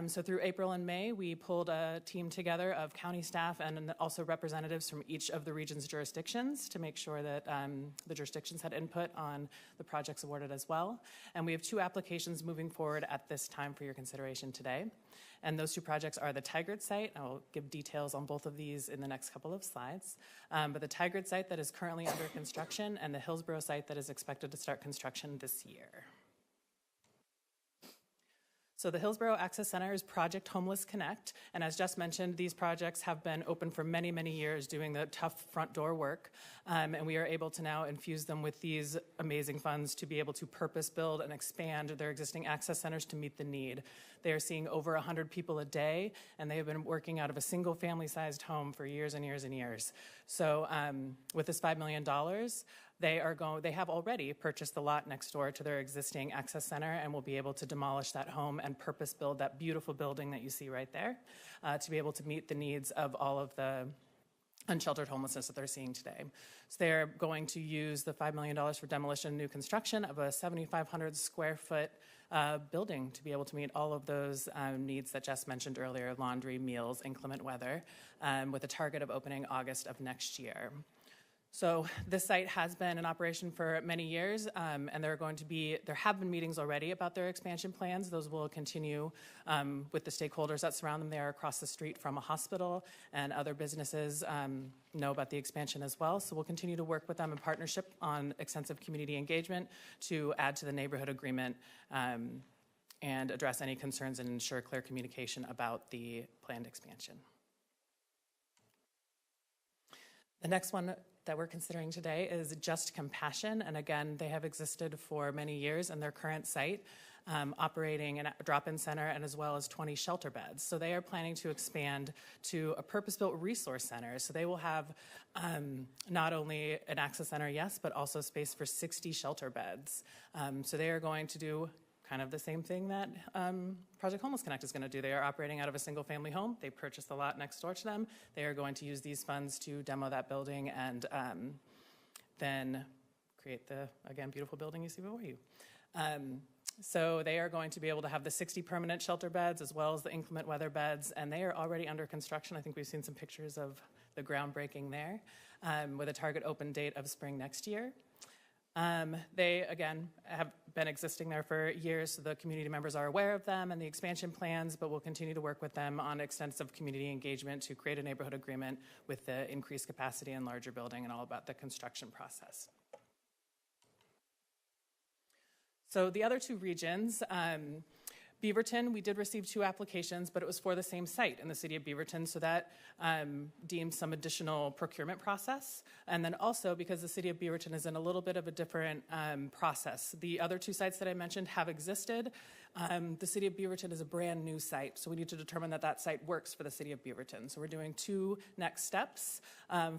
[SPEAKER 20] So through April and May, we pulled a team together of county staff and also representatives from each of the region's jurisdictions to make sure that the jurisdictions had input on the projects awarded as well. And we have 2 applications moving forward at this time for your consideration today. And those 2 projects are the Tigard site. I'll give details on both of these in the next couple of slides. But the Tigard site that is currently under construction and the Hillsboro site that is expected to start construction this year. So the Hillsboro Access Center is Project Homeless Connect, and as just mentioned, these projects have been open for many, many years doing the tough front door work, and we are able to now infuse them with these amazing funds to be able to purpose build and expand their existing access centers to meet the need. They are seeing over 100 people a day, and they have been working out of a single family-sized home for years and years and years. So with this $5 million, they have already purchased the lot next door to their existing access center and will be able to demolish that home and purpose build that beautiful building that you see right there to be able to meet the needs of all of the unsheltered homelessness that they're seeing today. So they're going to use the $5 million for demolition and new construction of a 7,500 square foot building to be able to meet all of those needs that Jess mentioned earlier, laundry, meals, inclement weather, with a target of opening August of next year. So this site has been in operation for many years, and there have been meetings already about their expansion plans. Those will continue with the stakeholders that surround them. They are across the street from a hospital, and other businesses know about the expansion as well. So we'll continue to work with them in partnership on extensive community engagement to add to the neighborhood agreement and address any concerns and ensure clear communication about the planned expansion. The next one that we're considering today is Just Compassion, and again, they have existed for many years in their current site, operating a drop-in center and as well as 20 shelter beds. So they are planning to expand to a purpose-built resource center. So they will have not only an access center, yes, but also space for 60 shelter beds. So they are going to do kind of the same thing that Project Homeless Connect is going to do. They are operating out of a single-family home. They purchased a lot next door to them. They are going to use these funds to demo that building and then create the, again, beautiful building you see before you. So they are going to be able to have the 60 permanent shelter beds as well as the inclement weather beds, and they are already under construction. I think we've seen some pictures of the groundbreaking there, with a target open date of spring next year. They, again, have been existing there for years, so the community members are aware of them and the expansion plans, but we'll continue to work with them on extensive community engagement to create a neighborhood agreement with the increased capacity and larger building and all about the construction process. So the other two regions, Beaverton, we did receive 2 applications, but it was for the same site in the city of Beaverton, so that deemed some additional procurement process. And then also, because the city of Beaverton is in a little bit of a different process, the other 2 sites that I mentioned have existed. The city of Beaverton is a brand new site, so we need to determine that that site works for the city of Beaverton. So we're doing 2 next steps.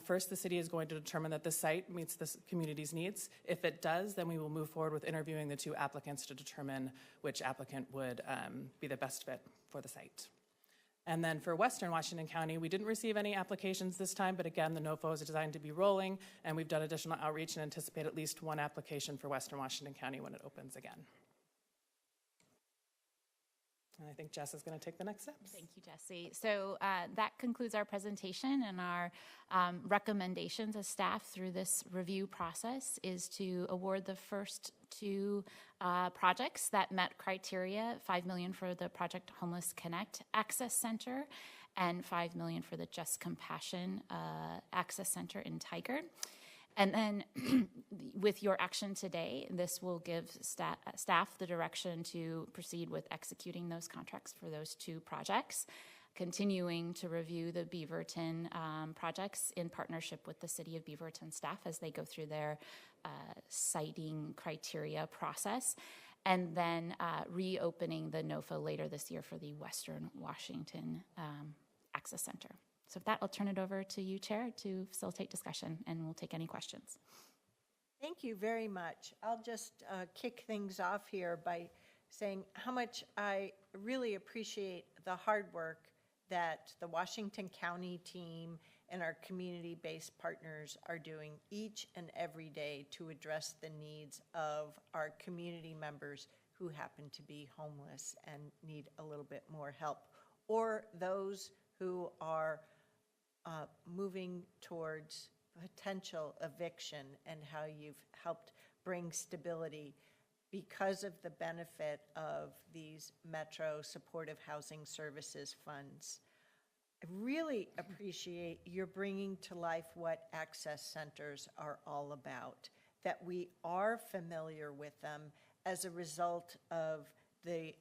[SPEAKER 20] First, the city is going to determine that the site meets the community's needs. If it does, then we will move forward with interviewing the 2 applicants to determine which applicant would be the best fit for the site. And then for Western Washington County, we didn't receive any applications this time, but again, the NOFO is designed to be rolling, and we've done additional outreach and anticipate at least 1 application for Western Washington County when it opens again. And I think Jess is going to take the next steps.
[SPEAKER 19] Thank you, Jessie. So that concludes our presentation, and our recommendations as staff through this review process is to award the first 2 projects that met criteria, $5 million for the Project Homeless Connect Access Center and $5 million for the Just Compassion Access Center in Tigard. And then with your action today, this will give staff the direction to proceed with executing those contracts for those 2 projects, continuing to review the Beaverton projects in partnership with the City of Beaverton staff as they go through their siting criteria process, and then reopening the NOFA later this year for the Western Washington Access Center. So with that, I'll turn it over to you, Chair, to facilitate discussion, and we'll take any questions.
[SPEAKER 2] Thank you very much. I'll just kick things off here by saying how much I really appreciate the hard work that the Washington County team and our community-based partners are doing each and every day to address the needs of our community members who happen to be homeless and need a little bit more help, or those who are moving towards potential eviction, and how you've helped bring stability because of the benefit of these Metro Supportive Housing Services funds. I really appreciate your bringing to life what access centers are all about, that we are familiar with them as a result of the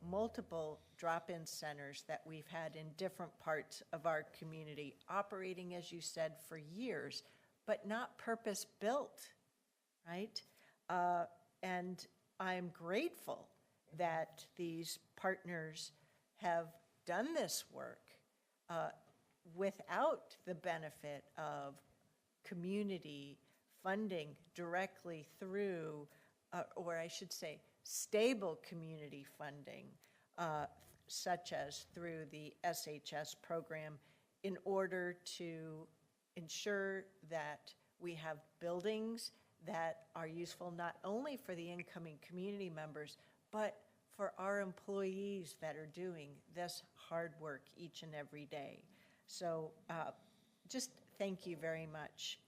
[SPEAKER 2] multiple drop-in centers that we've had in different parts of our community, operating, as you said, for years, but not purpose-built, right? And I'm grateful that these partners have done this work without the benefit of community funding directly through, or I should say, stable community funding, such as through the SHS program, in order to ensure that we have buildings that are useful not only for the incoming community members, but for our employees that are doing this hard work each and every day. So just thank you very much.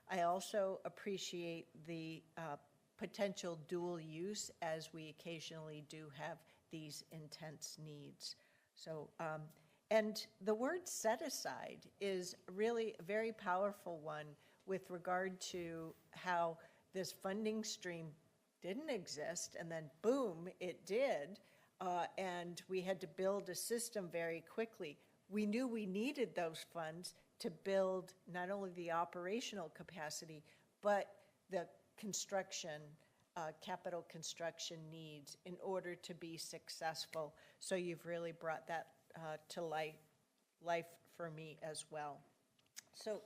[SPEAKER 2] I also appreciate the potential dual use, as we occasionally do have these intense needs. So, and the word set aside is really a very powerful one with regard to how this funding stream didn't exist, and then boom, it did, and we had to build a system very quickly. We knew we needed those funds to build not only the operational capacity, but the construction, capital construction needs in order to be successful. So you've really brought that to life for me as well. So,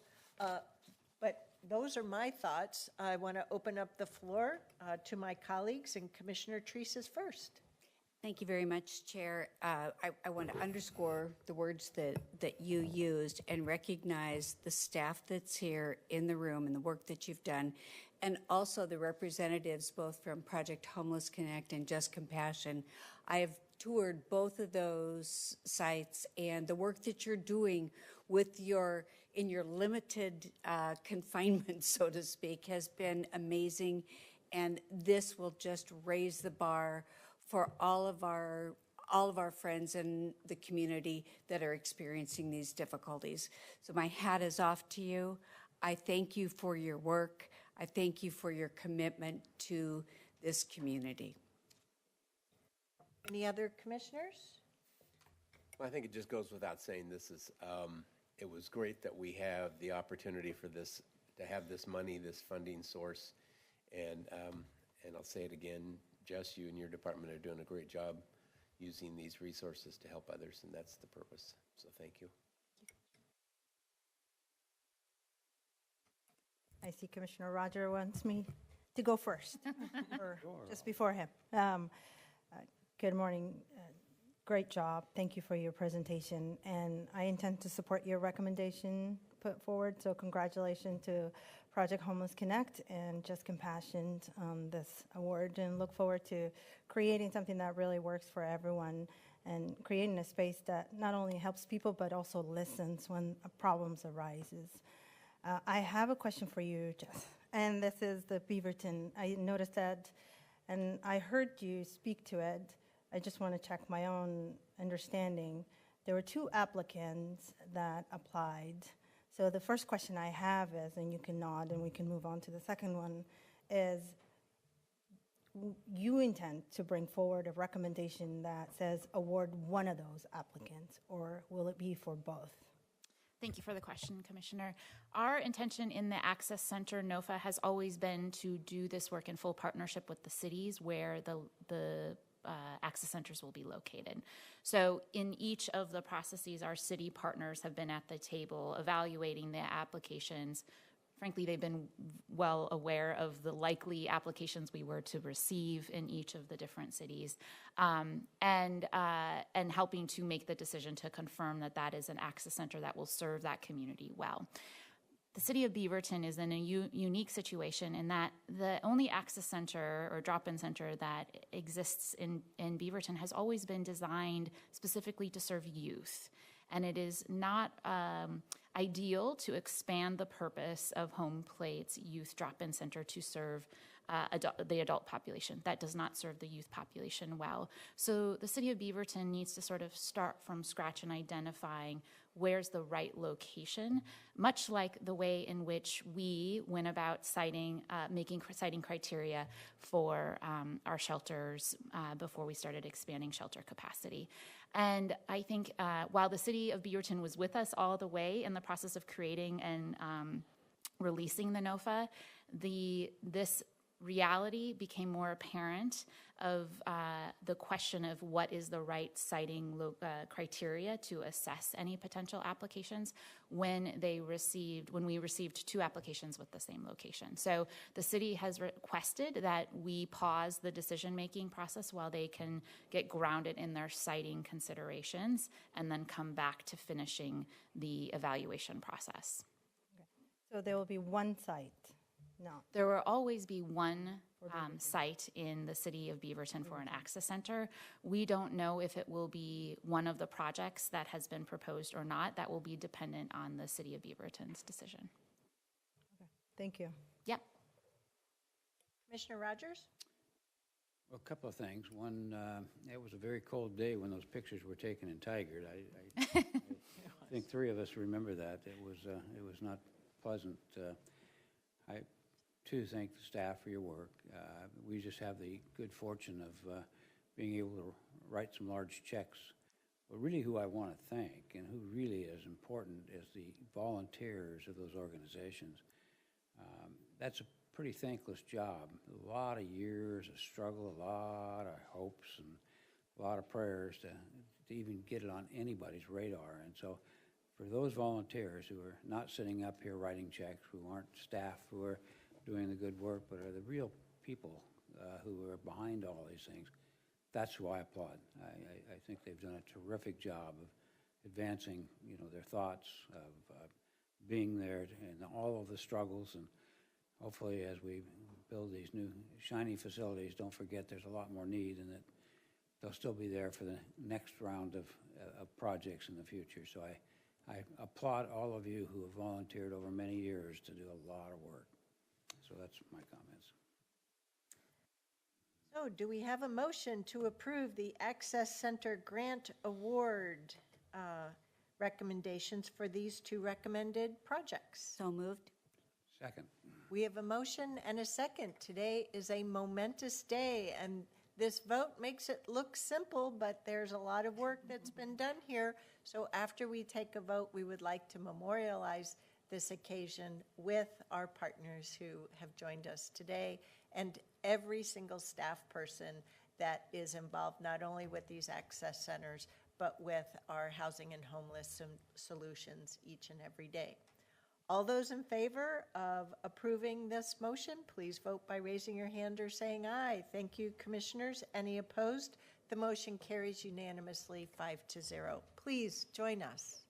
[SPEAKER 2] but those are my thoughts. I want to open up the floor to my colleagues, and Commissioner Treese is first.
[SPEAKER 21] Thank you very much, Chair. I want to underscore the words that you used and recognize the staff that's here in the room and the work that you've done, and also the representatives both from Project Homeless Connect and Just Compassion. I have toured both of those sites, and the work that you're doing with in your limited confinement, so to speak, has been amazing, and this will just raise the bar for all of our friends in the community that are experiencing these difficulties. So my hat is off to you. I thank you for your work. I thank you for your commitment to this community.
[SPEAKER 2] Any other commissioners?
[SPEAKER 6] Well, I think it just goes without saying, this is, it was great that we have the opportunity for this, to have this money, this funding source. And I'll say it again, Jess, you and your department are doing a great job using these resources to help others, and that's the purpose. So thank you.
[SPEAKER 7] I see Commissioner Roger wants me to go first, or just before him. Good morning. Great job. Thank you for your presentation, and I intend to support your recommendation put forward, so congratulations to Project Homeless Connect and Just Compassion on this award, and look forward to creating something that really works for everyone and creating a space that not only helps people but also listens when problems arises. I have a question for you, Jess, and this is the Beaverton. I noticed that, and I heard you speak to it. I just want to check my own understanding. There were 2 applicants that applied. So the first question I have is, and you can nod and we can move on to the second one, is you intend to bring forward a recommendation that says award one of those applicants, or will it be for both?
[SPEAKER 19] Thank you for the question, Commissioner. Our intention in the Access Center, NOFA, has always been to do this work in full partnership with the cities where the access centers will be located. So in each of the processes, our city partners have been at the table evaluating the applications. Frankly, they've been well aware of the likely applications we were to receive in each of the different cities, and helping to make the decision to confirm that that is an access center that will serve that community well. The city of Beaverton is in a unique situation in that the only access center or drop-in center that exists in Beaverton has always been designed specifically to serve youth. And it is not ideal to expand the purpose of Home Plate's youth drop-in center to serve the adult population. That does not serve the youth population well. So the city of Beaverton needs to sort of start from scratch in identifying where's the right location, much like the way in which we went about citing criteria for our shelters before we started expanding shelter capacity. And I think while the city of Beaverton was with us all the way in the process of creating and releasing the NOFA, this reality became more apparent of the question of what is the right siting criteria to assess any potential applications when we received 2 applications with the same location. So the city has requested that we pause the decision-making process while they can get grounded in their siting considerations and then come back to finishing the evaluation process.
[SPEAKER 7] Okay. So there will be one site? No.
[SPEAKER 19] There will always be one site in the city of Beaverton for an access center. We don't know if it will be one of the projects that has been proposed or not. That will be dependent on the city of Beaverton's decision.
[SPEAKER 7] Okay. Thank you.
[SPEAKER 19] Yep.
[SPEAKER 2] Commissioner Rogers?
[SPEAKER 16] Well, a couple of things. One, it was a very cold day when those pictures were taken in Tigard. I think 3 of us remember that. It was not pleasant. I too thank the staff for your work. We just have the good fortune of being able to write some large checks. But really who I want to thank and who really is important is the volunteers of those organizations. That's a pretty thankless job. A lot of years of struggle, a lot of hopes, and a lot of prayers to even get it on anybody's radar. And so for those volunteers who are not sitting up here writing checks, who aren't staff who are doing the good work, but are the real people who are behind all these things, that's who I applaud. I think they've done a terrific job of advancing, their thoughts, of being there and all of the struggles. And hopefully as we build these new shiny facilities, don't forget there's a lot more need and that they'll still be there for the next round of projects in the future. So I applaud all of you who have volunteered over many years to do a lot of work. So that's my comments.
[SPEAKER 2] So do we have a motion to approve the Access Center Grant Award recommendations for these two recommended projects?
[SPEAKER 21] So moved.
[SPEAKER 16] Second.
[SPEAKER 2] We have a motion and a second. Today is a momentous day, and this vote makes it look simple, but there's a lot of work that's been done here. So after we take a vote, we would like to memorialize this occasion with our partners who have joined us today and every single staff person that is involved, not only with these access centers, but with our housing and homeless solutions each and every day. All those in favor of approving this motion, please vote by raising your hand or saying aye. Thank you, commissioners. Any opposed? The motion carries unanimously 5-0. Please join us.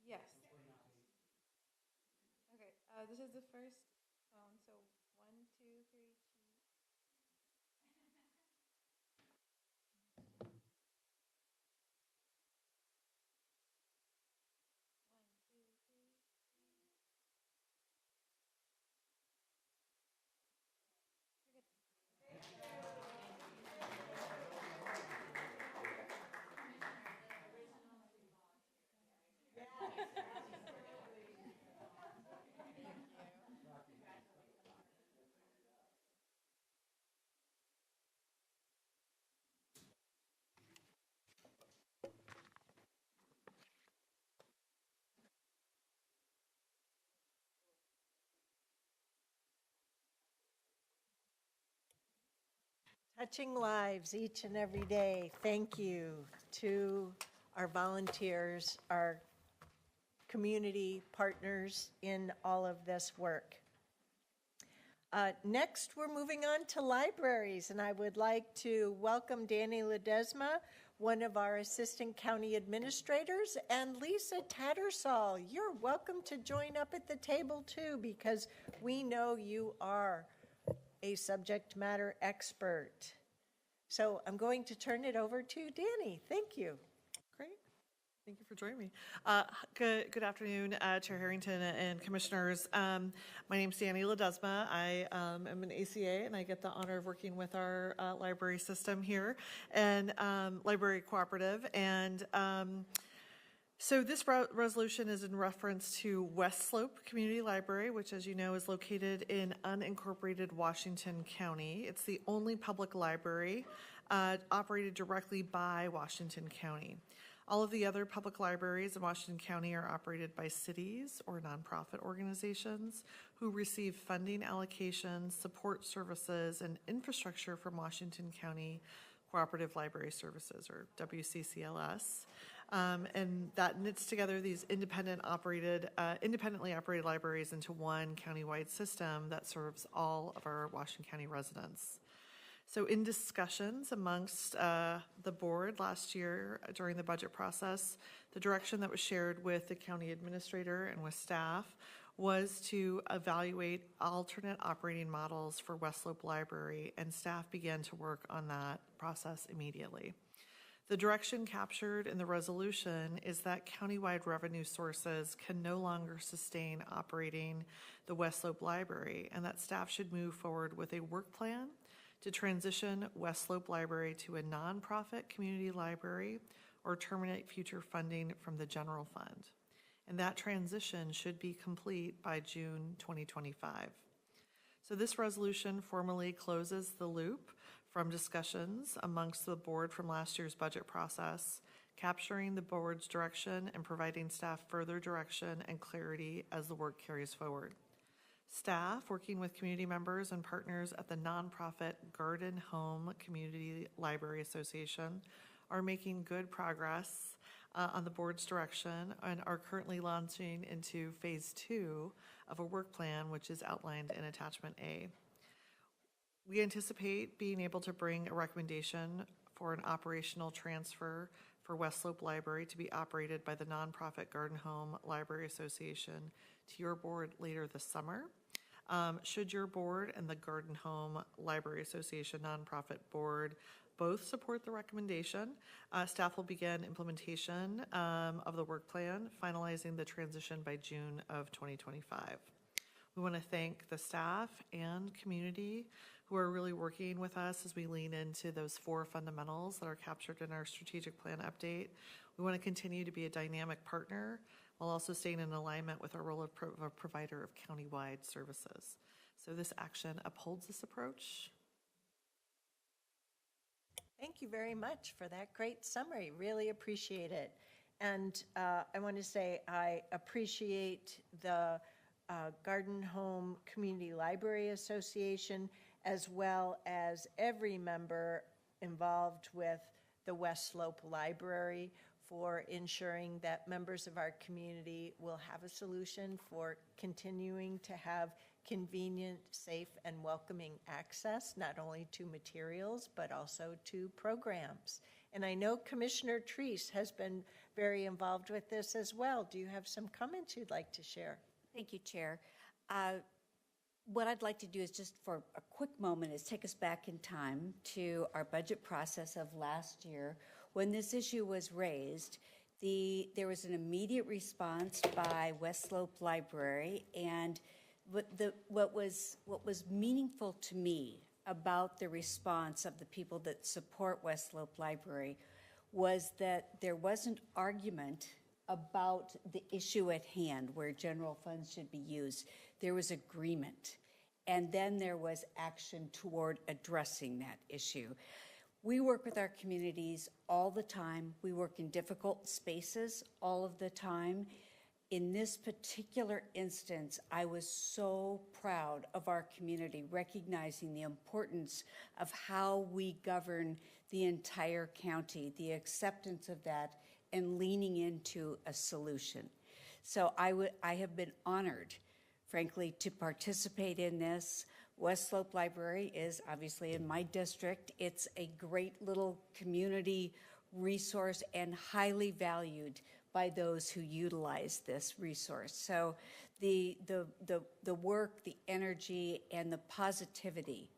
[SPEAKER 13] Yes. Okay, this is the first phone, so 1, 2, 3, Touching lives each and every day. Thank you to our volunteers, our community partners in all of this work. Next, we're moving on to libraries, and I would like to welcome Danny Ledesma, one of our assistant county administrators, and Lisa Tattersall. You're welcome to join up at the table too, because we know you are a subject matter expert. So I'm going to turn it over to Danny. Thank you.
[SPEAKER 3] Great. Thank you for joining me. Good afternoon, Chair Harrington and Commissioners. My name is Danny Ledesma. I am an ACA, and I get the honor of working with our library system here and library cooperative. And so this resolution is in reference to West Slope Community Library, which, as you know, is located in unincorporated Washington County. It's the only public library operated directly by Washington County. All of the other public libraries in Washington County are operated by cities or nonprofit organizations who receive funding allocations, support services, and infrastructure from Washington County Cooperative Library Services, or WCCLS. And that knits together these independently operated libraries into one countywide system that serves all of our Washington County residents. So in discussions amongst the board last year during the budget process, The direction that was shared with the county administrator and with staff was to evaluate alternate operating models for West Slope Library, and staff began to work on that process immediately. The direction captured in the resolution is that countywide revenue sources can no longer sustain operating the West Slope Library, and that staff should move forward with a work plan to transition West Slope Library to a nonprofit community library or terminate future funding from the general fund. And that transition should be complete by June 2025. So this resolution formally closes the loop from discussions amongst the board from last year's budget process, capturing the board's direction and providing staff further direction and clarity as the work carries forward. Staff, working with community members and partners at the nonprofit Garden Home Community Library Association, are making good progress on the board's direction and are currently launching into phase 2 of a work plan, which is outlined in attachment A. We anticipate being able to bring a recommendation for an operational transfer for West Slope Library to be operated by the nonprofit Garden Home Library Association to your board later this summer. Should your board and the Garden Home Library Association nonprofit board both support the recommendation, staff will begin implementation of the work plan, finalizing the transition by June of 2025. We want to thank the staff and community who are really working with us as we lean into those 4 fundamentals that are captured in our strategic plan update. We want to continue to be a dynamic partner while also staying in alignment with our role of a provider of countywide services. So this action upholds this approach.
[SPEAKER 2] Thank you very much for that great summary. Really appreciate it. And I want to say I appreciate the Garden Home Community Library Association, as well as every member involved with the West Slope Library, for ensuring that members of our community will have a solution for continuing to have convenient, safe, and welcoming access, not only to materials, but also to programs. And I know Commissioner Treese has been very involved with this as well. Do you have some comments you'd like to share?
[SPEAKER 21] Thank you, Chair. What I'd like to do is just for a quick moment is take us back in time to our budget process of last year. When this issue was raised, there was an immediate response by West Slope Library, and what was meaningful to me about the response of the people that support West Slope Library was that there wasn't argument about the issue at hand where general funds should be used. There was agreement, and then there was action toward addressing that issue. We work with our communities all the time. We work in difficult spaces all of the time. In this particular instance, I was so proud of our community, recognizing the importance of how we govern the entire county, the acceptance of that, and leaning into a solution. So I have been honored, frankly, to participate in this. West Slope Library is obviously in my district. It's a great little community resource and highly valued by those who utilize this resource. So the work, the energy, and the positivity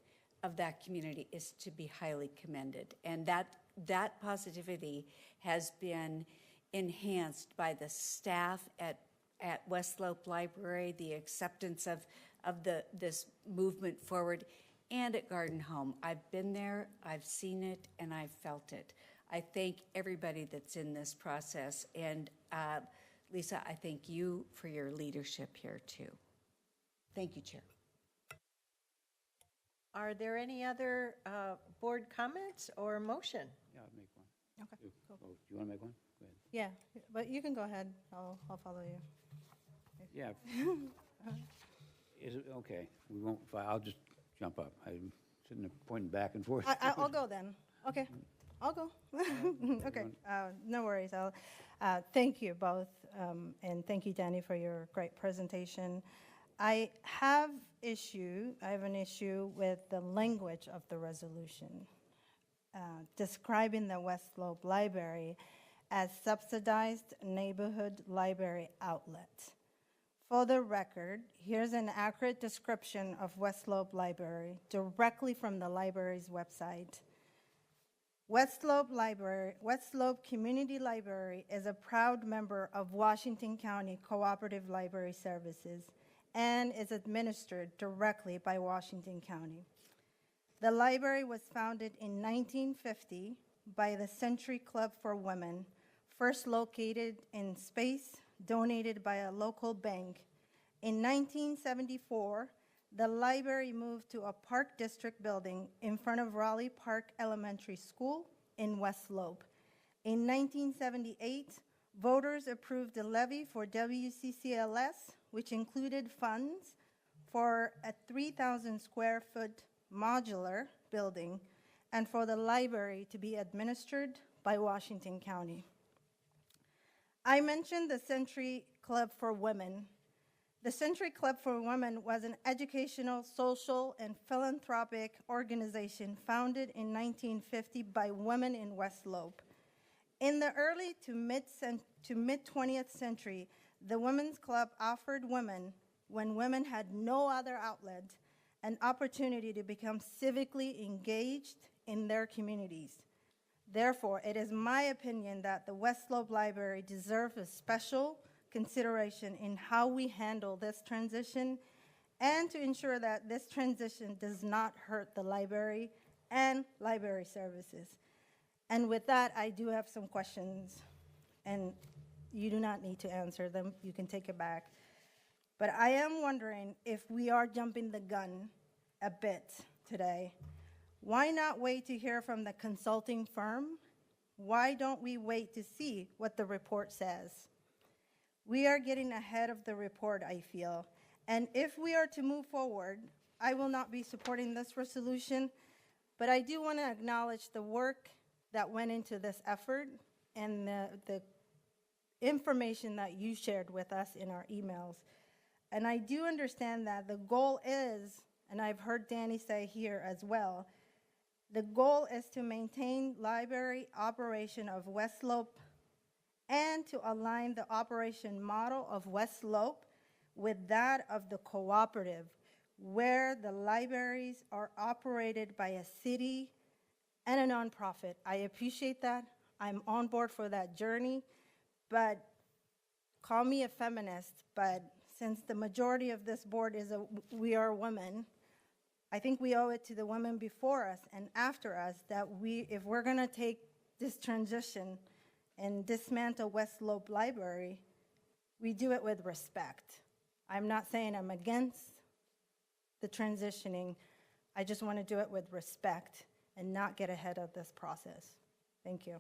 [SPEAKER 21] of that community is to be highly commended. And that positivity has been enhanced by the staff at West Slope Library, the acceptance of this movement forward, and at Garden Home. I've been there, I've seen it, and I've felt it. I thank everybody that's in this process, and Lisa, I thank you for your leadership here too. Thank you, Chair.
[SPEAKER 2] Are there any other board comments or motion?
[SPEAKER 16] Yeah, I'll make one.
[SPEAKER 7] Okay, cool.
[SPEAKER 16] Oh, do you want to make one? Go ahead.
[SPEAKER 7] Yeah, but you can go ahead. I'll follow you.
[SPEAKER 16] Yeah. Is it, okay, we won't, I'll just jump up. I'm sitting there pointing back and forth.
[SPEAKER 7] I'll go then. Okay, I'll go. Okay, no worries. Thank you both, and thank you, Danny, for your great presentation. I have an issue with the language of the resolution, describing the West Slope Library as subsidized neighborhood library outlet. For the record, here's an accurate description of West Slope Library directly from the library's website. West Slope Community Library is a proud member of Washington County Cooperative Library Services and is administered directly by Washington County. The library was founded in 1950 by the Century Club for Women, first located in space donated by a local bank. In 1974, the library moved to a Park District building in front of Raleigh Park Elementary School in West Slope. In 1978, voters approved a levy for WCCLS, which included funds for a 3,000 square foot modular building and for the library to be administered by Washington County. I mentioned the Century Club for Women. The Century Club for Women was an educational, social, and philanthropic organization founded in 1950 by women in West Slope. In the early to mid-20th century, the Women's Club offered women, when women had no other outlet, an opportunity to become civically engaged in their communities. Therefore, it is my opinion that the West Slope Library deserves a special consideration in how we handle this transition and to ensure that this transition does not hurt the library and library services. And with that, I do have some questions, and you do not need to answer them. You can take it back. But I am wondering if we are jumping the gun a bit today. Why not wait to hear from the consulting firm? Why don't we wait to see what the report says? We are getting ahead of the report, I feel. And if we are to move forward, I will not be supporting this resolution, but I do want to acknowledge the work that went into this effort and the information that you shared with us in our emails. And I do understand that the goal is, and I've heard Danny say here as well, the goal is to maintain library operation of West Slope and to align the operation model of West Slope with that of the cooperative, where the libraries are operated by a city and a nonprofit. I appreciate that. I'm on board for that journey, but call me a feminist, but since the majority of this board we are women, I think we owe it to the women before us and after us that if we're gonna take this transition and dismantle West Slope Library, we do it with respect. I'm not saying I'm against the transitioning. I just want to do it with respect and not get ahead of this process. Thank you.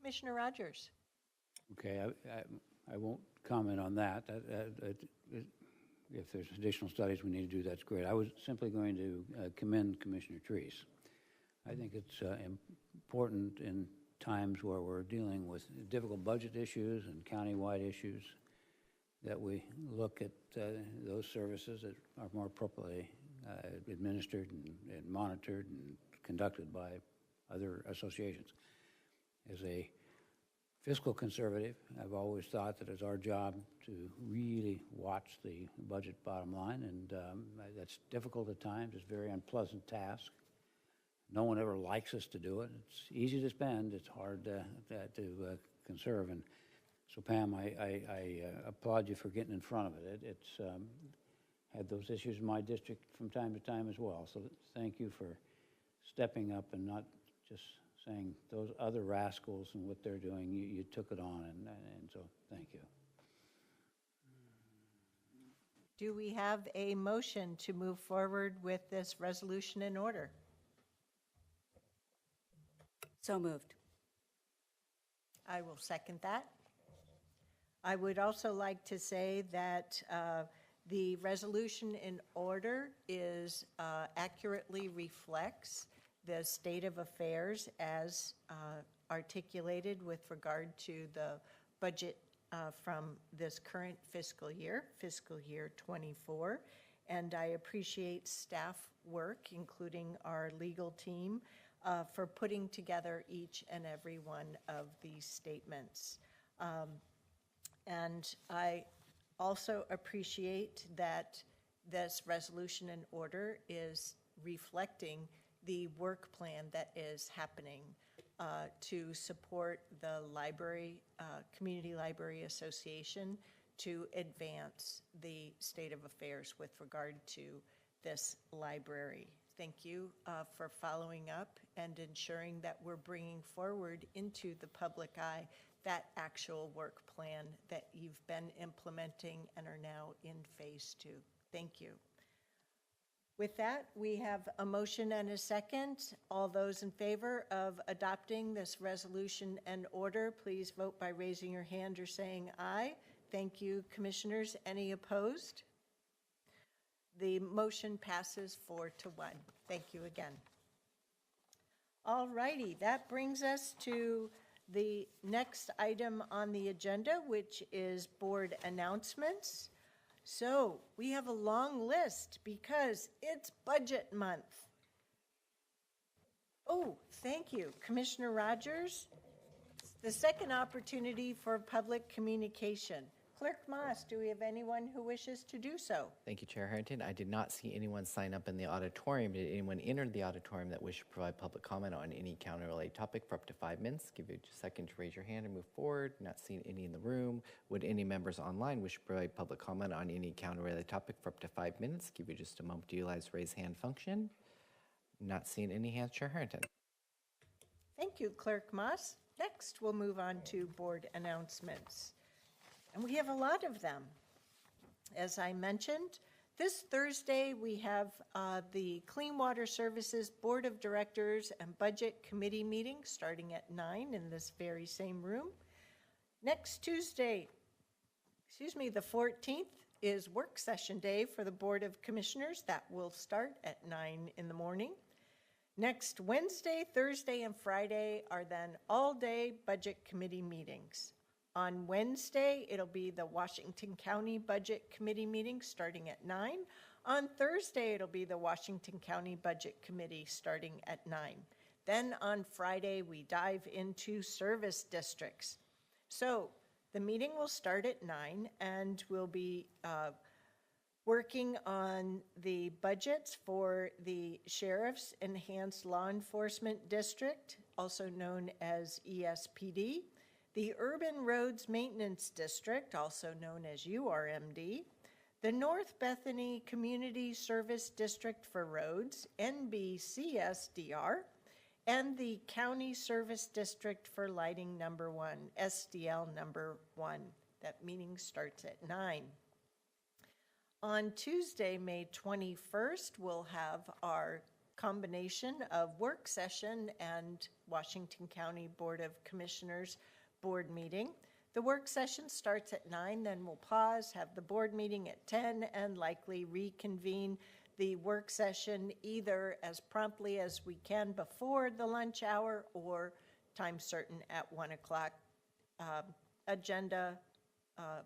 [SPEAKER 2] Commissioner Rogers.
[SPEAKER 16] Okay, I won't comment on that. If there's additional studies we need to do, that's great. I was simply going to commend Commissioner Treese. I think it's important in times where we're dealing with difficult budget issues and county-wide issues that we look at those services that are more appropriately administered and monitored and conducted by other associations. As a fiscal conservative, I've always thought that it's our job to really watch the budget bottom line, and that's difficult at times. It's a very unpleasant task. No one ever likes us to do it. It's easy to spend. It's hard to conserve. And so, Pam, I applaud you for getting in front of it. It's had those issues in my district from time to time as well. So thank you for stepping up and not just saying those other rascals and what they're doing. You took it on, and so thank you.
[SPEAKER 2] Do we have a motion to move forward with this resolution in order?
[SPEAKER 21] So moved.
[SPEAKER 2] I will second that. I would also like to say that the resolution in order accurately reflects the state of affairs as articulated with regard to the budget from this current fiscal year 24. And I appreciate staff work, including our legal team, for putting together each and every one of these statements. And I also appreciate that this resolution and order is reflecting the work plan that is happening to support the library, Community Library Association, to advance the state of affairs with regard to this library. Thank you for following up and ensuring that we're bringing forward into the public eye that actual work plan that you've been implementing and are now in phase 2. Thank you. With that, we have a motion and a second. All those in favor of adopting this resolution and order, please vote by raising your hand or saying aye. Thank you, Commissioners. Any opposed? The motion passes 4-1. Thank you again. All righty, that brings us to the next item on the agenda, which is board announcements. So we have a long list because it's budget month. Oh, thank you, Commissioner Rogers. The second opportunity for public communication. Clerk Moss, do we have anyone who wishes to do so?
[SPEAKER 1] Thank you, Chair Harrington. I did not see anyone sign up in the auditorium. Did anyone enter the auditorium that wished to provide public comment on any county-related topic for up to 5 minutes? Give you a second to raise your hand and move forward. Not seeing any in the room. Would any members online wish to provide public comment on any county-related topic for up to 5 minutes? Give you just a moment to utilize raise hand function. Not seeing any hands, Chair Harrington.
[SPEAKER 2] Thank you, Clerk Moss. Next, we'll move on to board announcements. And we have a lot of them. As I mentioned, this Thursday we have the Clean Water Services Board of Directors and Budget Committee meeting starting at 9 in this very same room. Next Tuesday, the 14th, is work session day for the Board of Commissioners. That will start at 9 in the morning. Next Wednesday, Thursday, and Friday are then all-day Budget Committee meetings. On Wednesday, it'll be the Washington County Budget Committee meeting starting at 9. On Thursday, it'll be the Washington County Budget Committee starting at 9. Then on Friday, we dive into service districts. So the meeting will start at 9, and we'll be working on the budgets for the Sheriff's Enhanced Law Enforcement District, also known as ESPD, the Urban Roads Maintenance District, also known as URMD, the North Bethany Community Service District for Roads, NBCSDR, and the County Service District for Lighting Number 1, SDL Number 1. That meeting starts at 9. On Tuesday, May 21st, we'll have our combination of work session and Washington County Board of Commissioners board meeting. The work session starts at 9, then we'll pause, have the board meeting at 10, and likely reconvene the work session either as promptly as we can before the lunch hour or time certain at 1 o'clock. Agenda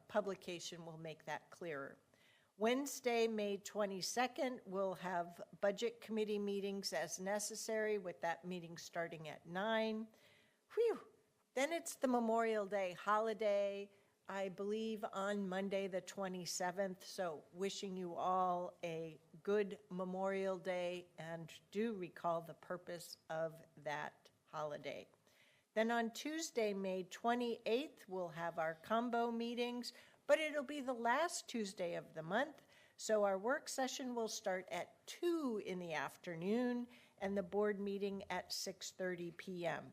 [SPEAKER 2] publication will make that clearer. Wednesday, May 22nd, we'll have budget committee meetings as necessary, with that meeting starting at 9. Whew. Then it's the Memorial Day holiday, I believe on Monday the 27th, so wishing you all a good Memorial Day, and do recall the purpose of that holiday. Then on Tuesday, May 28th, we'll have our combo meetings, but it'll be the last Tuesday of the month, so our work session will start at 2 in the afternoon and the board meeting at 6:30 p.m.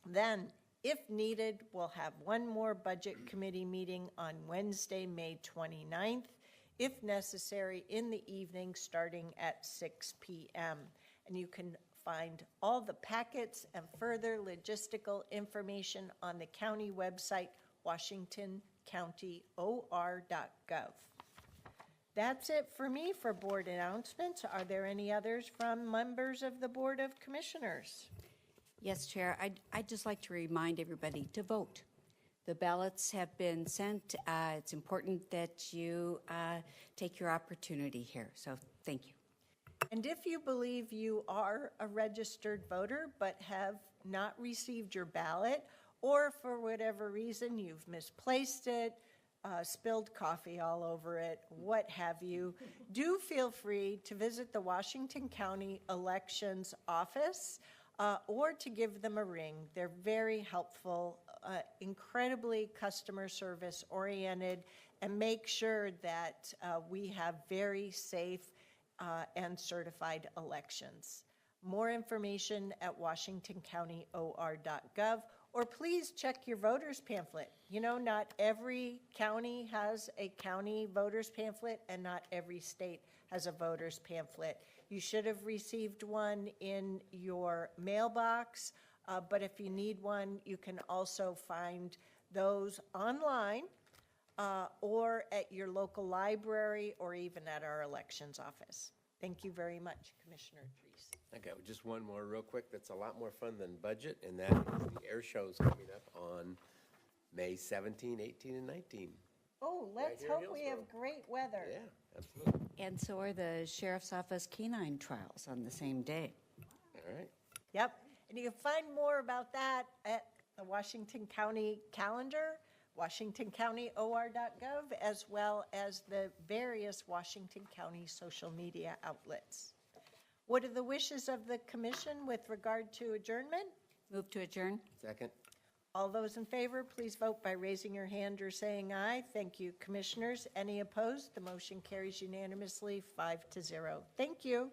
[SPEAKER 2] Then, if needed, we'll have one more budget committee meeting on Wednesday, May 29th, if necessary, in the evening starting at 6 p.m. And you can find all the packets and further logistical information on the county website, washingtoncountyor.gov. That's it for me for board announcements. Are there any others from members of the Board of Commissioners?
[SPEAKER 21] Yes, Chair. I'd just like to remind everybody to vote. The ballots have been sent. It's important that you take your opportunity here. So thank you.
[SPEAKER 2] And if you believe you are a registered voter but have not received your ballot, or for whatever reason you've misplaced it, spilled coffee all over it, what have you, do feel free to visit the Washington County Elections Office or to give them a ring. They're very helpful, incredibly customer service oriented, and make sure that we have very safe and certified elections. More information at washingtoncountyor.gov, or please check your voters pamphlet. You know, not every county has a county voters pamphlet, and not every state has a voters pamphlet. You should have received one in your mailbox, but if you need one, you can also find those online or at your local library, or even at our elections office. Thank you very much, Commissioner Treese.
[SPEAKER 6] Okay, just one more real quick that's a lot more fun than budget, and that is the air shows coming up on May 17, 18, and 19.
[SPEAKER 2] Oh, let's
[SPEAKER 6] here in
[SPEAKER 2] hope we have great weather.
[SPEAKER 6] Yeah, absolutely.
[SPEAKER 21] And so are the Sheriff's Office canine trials on the same day.
[SPEAKER 6] All right.
[SPEAKER 2] Yep, and you can find more about that at the Washington County calendar, washingtoncountyor.gov, as well as the various Washington County social media outlets. What are the wishes of the commission with regard to adjournment?
[SPEAKER 21] Move to adjourn.
[SPEAKER 6] Second.
[SPEAKER 2] All those in favor, please vote by raising your hand or saying aye. Thank you, commissioners. Any opposed? The motion carries unanimously 5-0. Thank you.